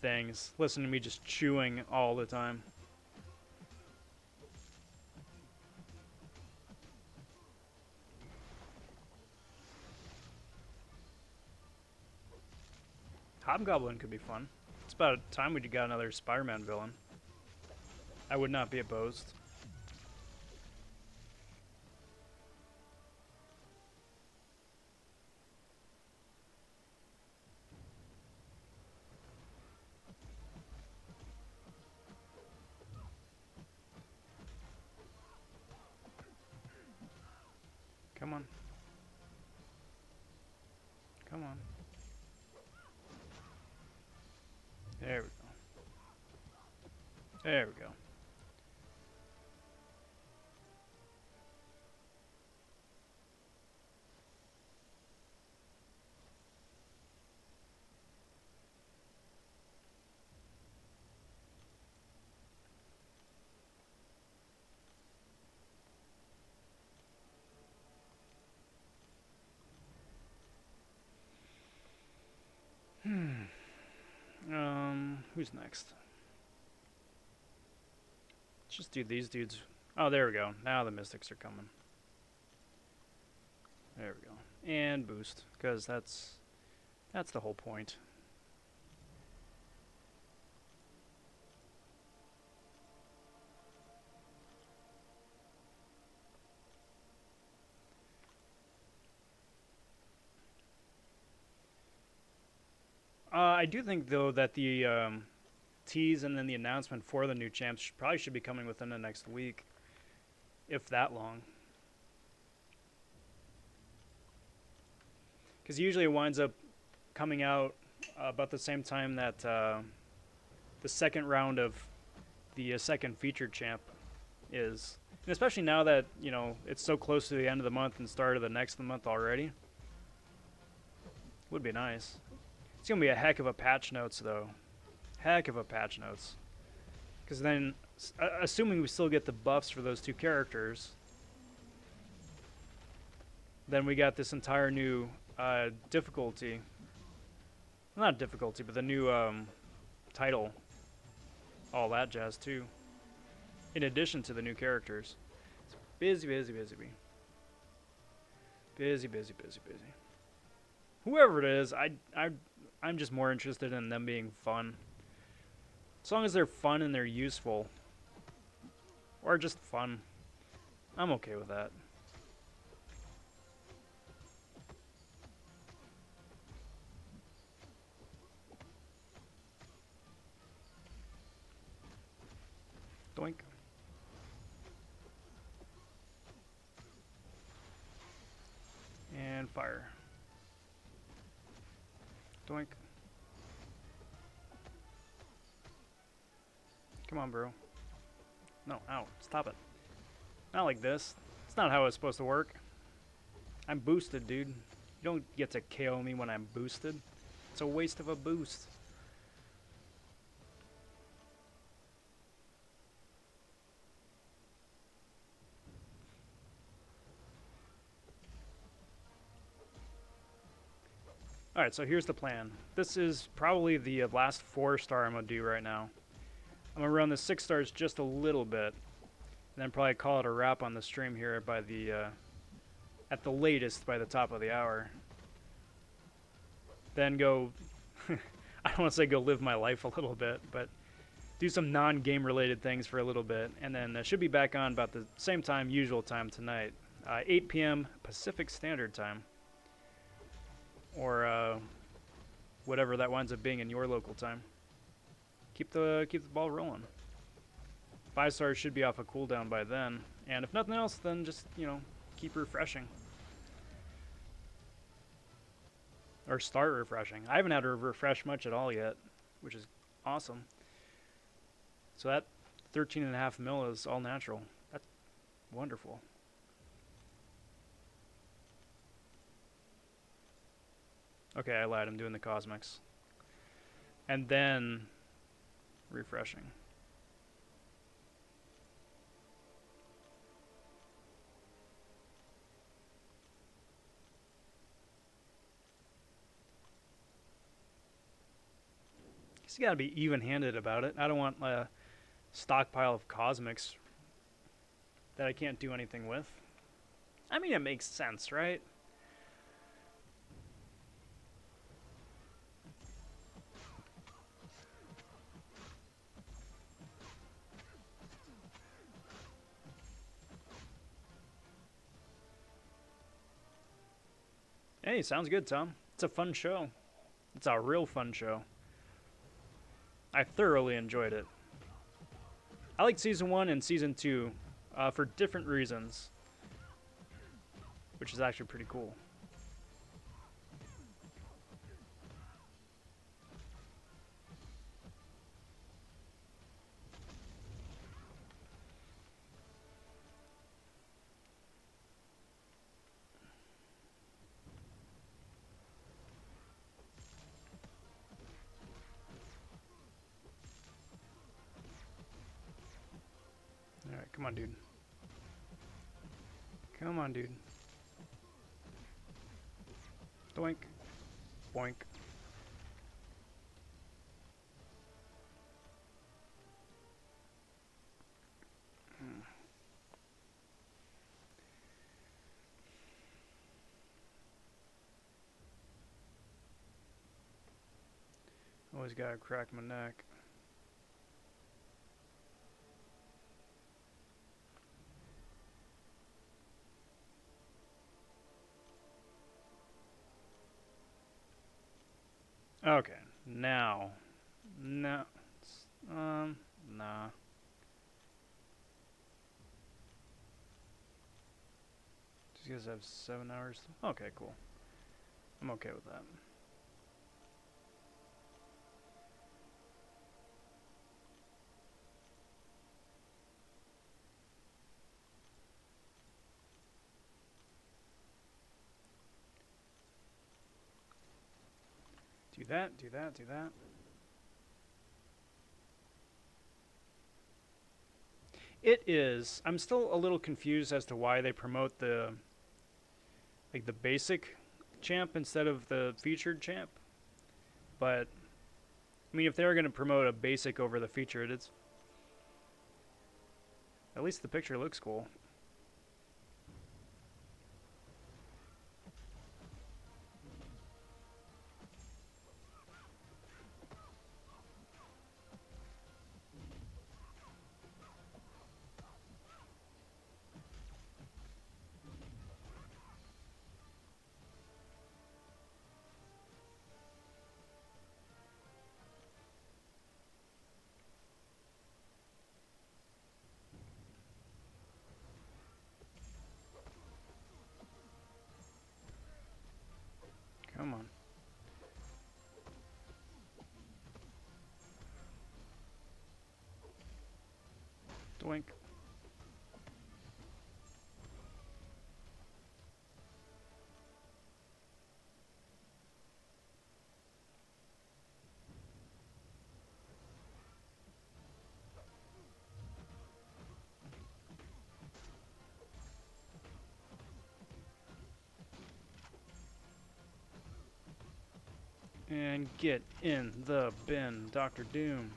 things. Listen to me just chewing all the time. Hobgoblin could be fun. It's about time we got another Spider-Man villain. I would not be opposed. Come on. Come on. There we go. There we go. Who's next? Let's just do these dudes. Oh, there we go. Now the Mystics are coming. There we go. And boost, because that's the whole point. I do think, though, that the tease and then the announcement for the new champs probably should be coming within the next week, if that long. Because usually it winds up coming out about the same time that the second round of the second featured champ is. And especially now that, you know, it's so close to the end of the month and start of the next month already. Would be nice. It's going to be a heck of a patch notes, though. Heck of a patch notes. Because then, assuming we still get the buffs for those two characters, then we got this entire new difficulty. Not difficulty, but the new title. All that jazz, too. In addition to the new characters. It's busy, busy, busy, busy. Busy, busy, busy, busy. Whoever it is, I'm just more interested in them being fun. As long as they're fun and they're useful. Or just fun. I'm okay with that. Doink. And fire. Doink. Come on, bro. No, ow. Stop it. Not like this. It's not how it's supposed to work. I'm boosted, dude. You don't get to KO me when I'm boosted. It's a waste of a boost. Alright, so here's the plan. This is probably the last 4-star I'm going to do right now. I'm going to run the 6 stars just a little bit. And then probably call it a wrap on the stream here by the, at the latest, by the top of the hour. Then go, I don't want to say go live my life a little bit, but do some non-game related things for a little bit. And then should be back on about the same time, usual time tonight. 8 p.m. Pacific Standard Time. Or whatever that winds up being in your local time. Keep the ball rolling. 5 stars should be off a cooldown by then, and if nothing else, then just, you know, keep refreshing. Or start refreshing. I haven't had to refresh much at all yet, which is awesome. So that 13.5 mil is all natural. That's wonderful. Okay, I lied. I'm doing the cosmics. And then refreshing. Guess you gotta be even-handed about it. I don't want a stockpile of cosmics that I can't do anything with. I mean, it makes sense, right? Hey, sounds good, Tom. It's a fun show. It's a real fun show. I thoroughly enjoyed it. I like Season 1 and Season 2 for different reasons, which is actually pretty cool. Alright, come on, dude. Come on, dude. Doink. Boink. Always gotta crack my neck. Okay, now. No. Nah. Just because I have 7 hours. Okay, cool. I'm okay with that. Do that, do that, do that. It is. I'm still a little confused as to why they promote the basic champ instead of the featured champ. But I mean, if they were going to promote a basic over the featured, it's at least the picture looks cool. Come on. Doink. And get in the bin, Dr. Doom.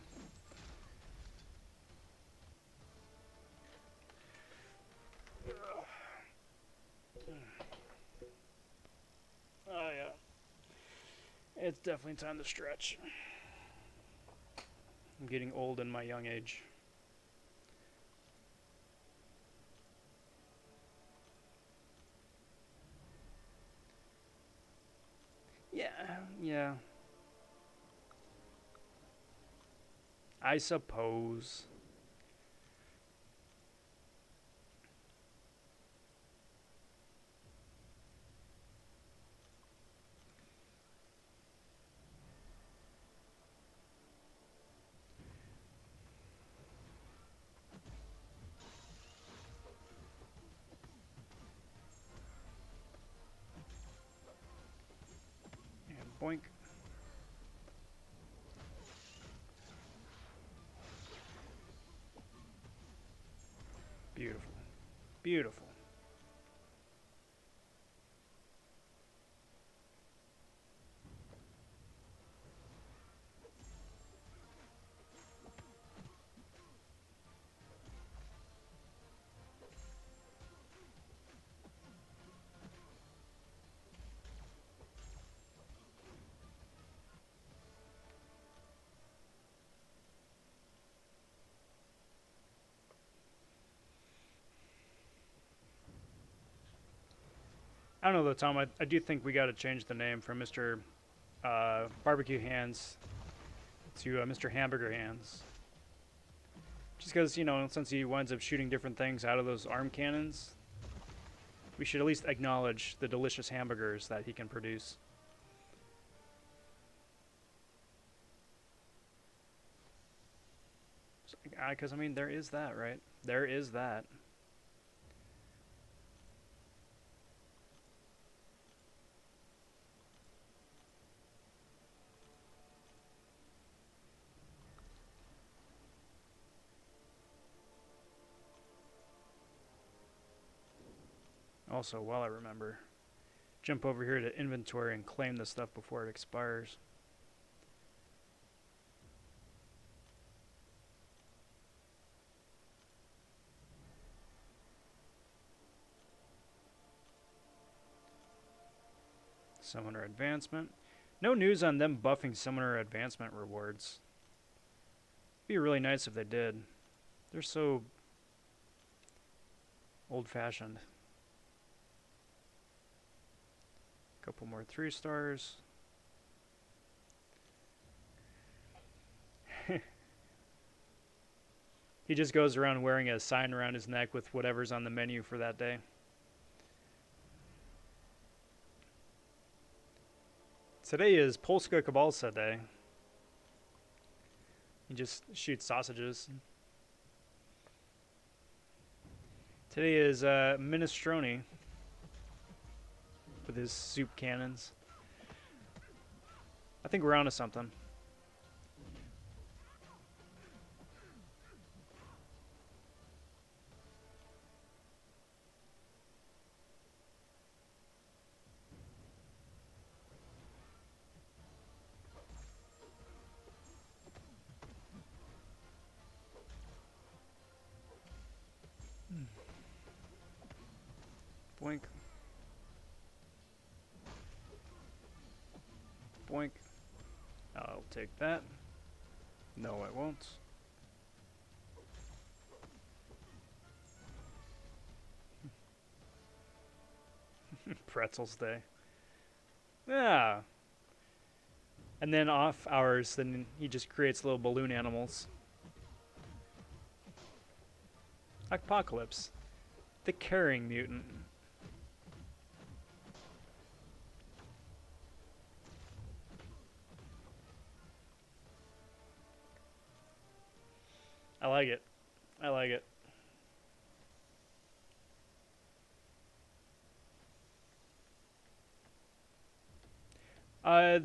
Oh, yeah. It's definitely time to stretch. I'm getting old in my young age. Yeah, yeah. I suppose. And boink. Beautiful. Beautiful. I don't know though, Tom. I do think we got to change the name from Mr. Barbecue Hands to Mr. Hamburger Hands. Just because, you know, since he winds up shooting different things out of those arm cannons, we should at least acknowledge the delicious hamburgers that he can produce. Because, I mean, there is that, right? There is that. Also, while I remember, jump over here to inventory and claim the stuff before it expires. Summoner Advancement. No news on them buffing Summoner Advancement rewards. Be really nice if they did. They're so old-fashioned. Couple more 3 stars. He just goes around wearing a sign around his neck with whatever's on the menu for that day. Today is Polska Kabalsa Day. He just shoots sausages. Today is Minestrone with his soup cannons. I think we're onto something. Boink. Boink. I'll take that. No, I won't. Pretzels Day. Yeah. And then off hours, then he just creates little balloon animals. Apocalypse. The carrying mutant. I like it. I like it.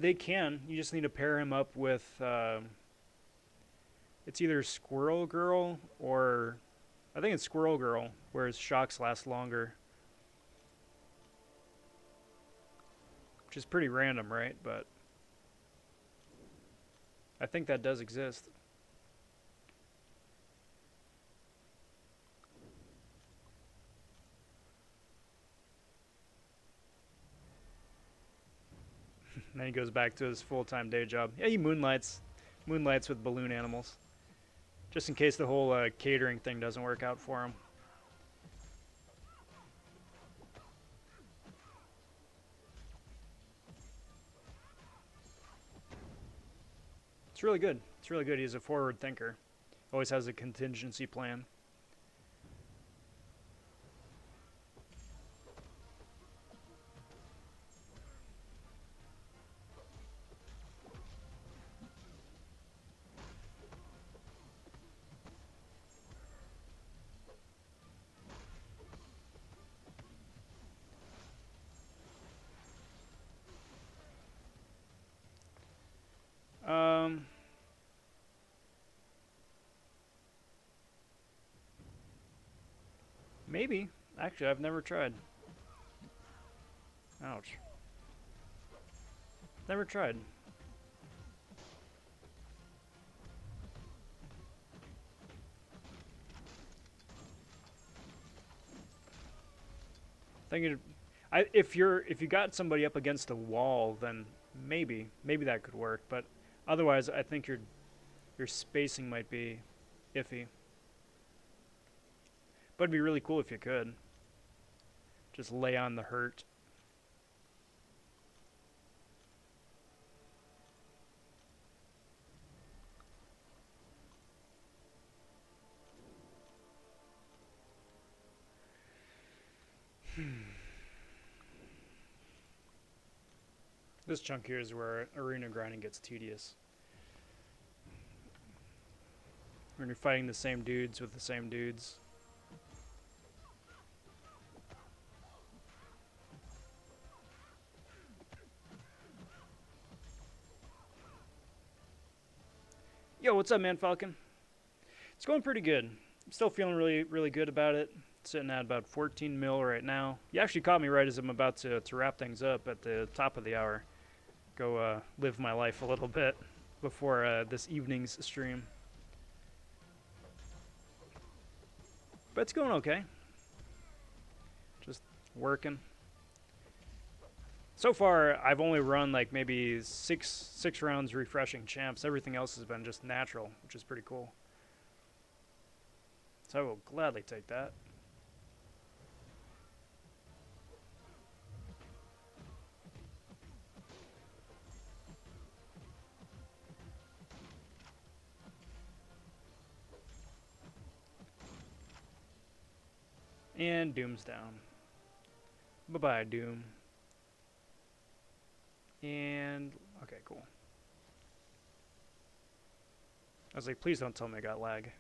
They can. You just need to pair him up with, it's either Squirrel Girl or, I think it's Squirrel Girl, where his shocks last longer. Which is pretty random, right? But I think that does exist. And then he goes back to his full-time day job. Yeah, he moonlights with balloon animals, just in case the whole catering thing doesn't work out for him. It's really good. It's really good. He's a forward thinker. Always has a contingency plan. Um, Maybe. Actually, I've never tried. Ouch. Never tried. Thinking, if you got somebody up against a wall, then maybe that could work. But otherwise, I think your spacing might be iffy. But it'd be really cool if you could just lay on the hurt. This chunk here is where arena grinding gets tedious. When you're fighting the same dudes with the same dudes. Yo, what's up, man, Falcon? It's going pretty good. I'm still feeling really good about it. Sitting at about 14 mil right now. You actually caught me right as I'm about to wrap things up at the top of the hour. Go live my life a little bit before this evening's stream. But it's going okay. Just working. So far, I've only run like maybe six rounds refreshing champs. Everything else has been just natural, which is pretty cool. So I will gladly take that. And Doom's down. Bye-bye, Doom. And, okay, cool. I was like, please don't tell me I got lag.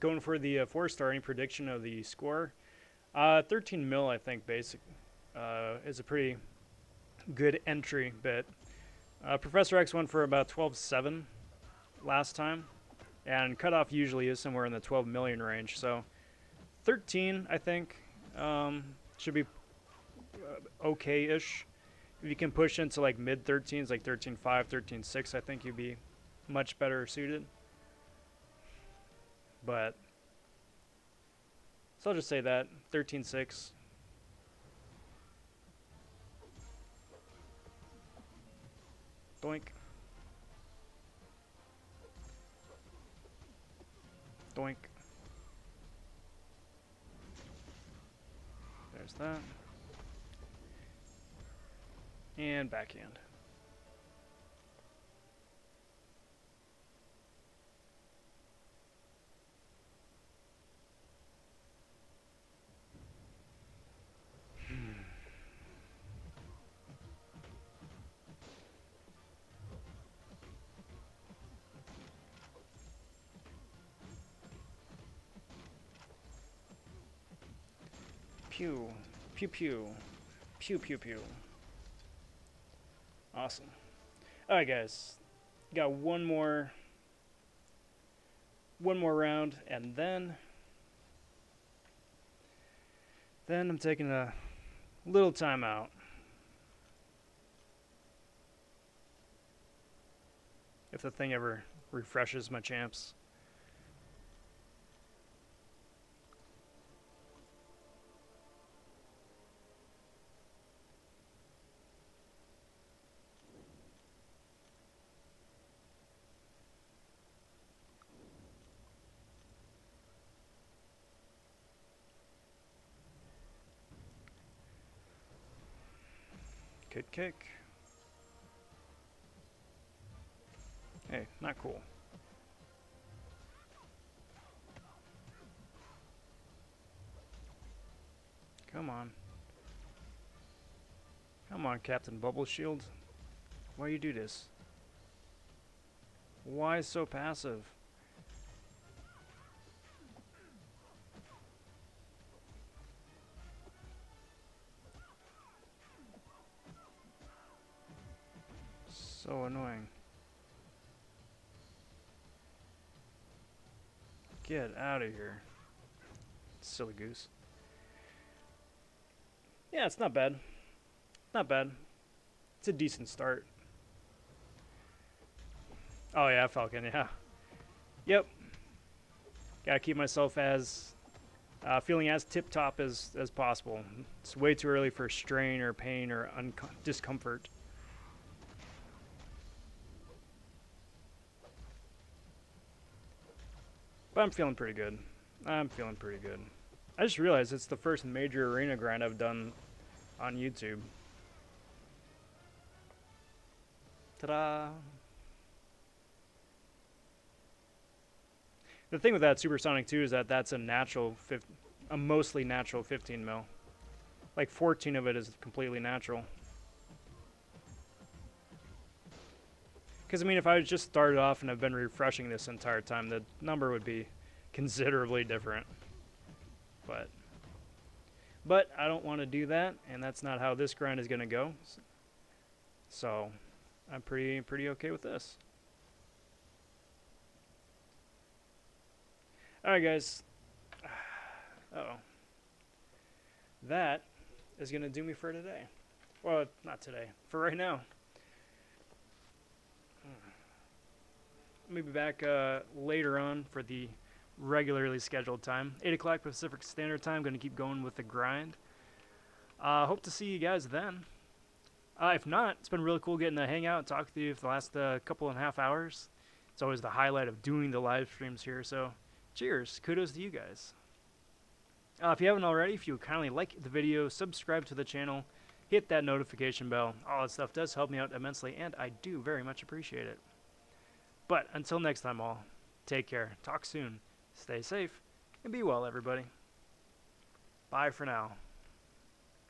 Going for the 4-star, any prediction of the score? 13 mil, I think, basic is a pretty good entry bit. Professor X went for about 12.7 last time, and cutoff usually is somewhere in the 12 million range, so 13, I think, should be okay-ish. If you can push into like mid-13s, like 13.5, 13.6, I think you'd be much better suited. But, so I'll just say that, 13.6. Doink. Doink. There's that. And backhand. Pew. Pew pew. Pew pew pew. Awesome. Alright guys. Got one more round, and then I'm taking a little time out. If the thing ever refreshes my champs. Good kick. Hey, not cool. Come on. Come on, Captain Bubble Shield. Why you do this? Why so passive? So annoying. Get out of here. Silly goose. Yeah, it's not bad. Not bad. It's a decent start. Oh yeah, Falcon, yeah. Yep. Gotta keep myself as feeling as tip-top as possible. It's way too early for strain or pain or discomfort. But I'm feeling pretty good. I'm feeling pretty good. I just realized it's the first major arena grind I've done on YouTube. Ta-da! The thing with that Supersonic 2 is that that's a mostly natural 15 mil. Like 14 of it is completely natural. Because I mean, if I just started off and have been refreshing this entire time, the number would be considerably different. But I don't want to do that, and that's not how this grind is going to go. So I'm pretty okay with this. Alright guys. Uh-oh. That is going to do me for today. Well, not today. For right now. I'll be back later on for the regularly scheduled time. 8 o'clock Pacific Standard Time. Going to keep going with the grind. Hope to see you guys then. If not, it's been really cool getting to hang out and talk with you for the last couple and a half hours. It's always the highlight of doing the live streams here, so cheers. Kudos to you guys. If you haven't already, if you would kindly like the video, subscribe to the channel, hit that notification bell. All that stuff does help me out immensely, and I do very much appreciate it. But until next time, all, take care, talk soon, stay safe, and be well, everybody. Bye for now.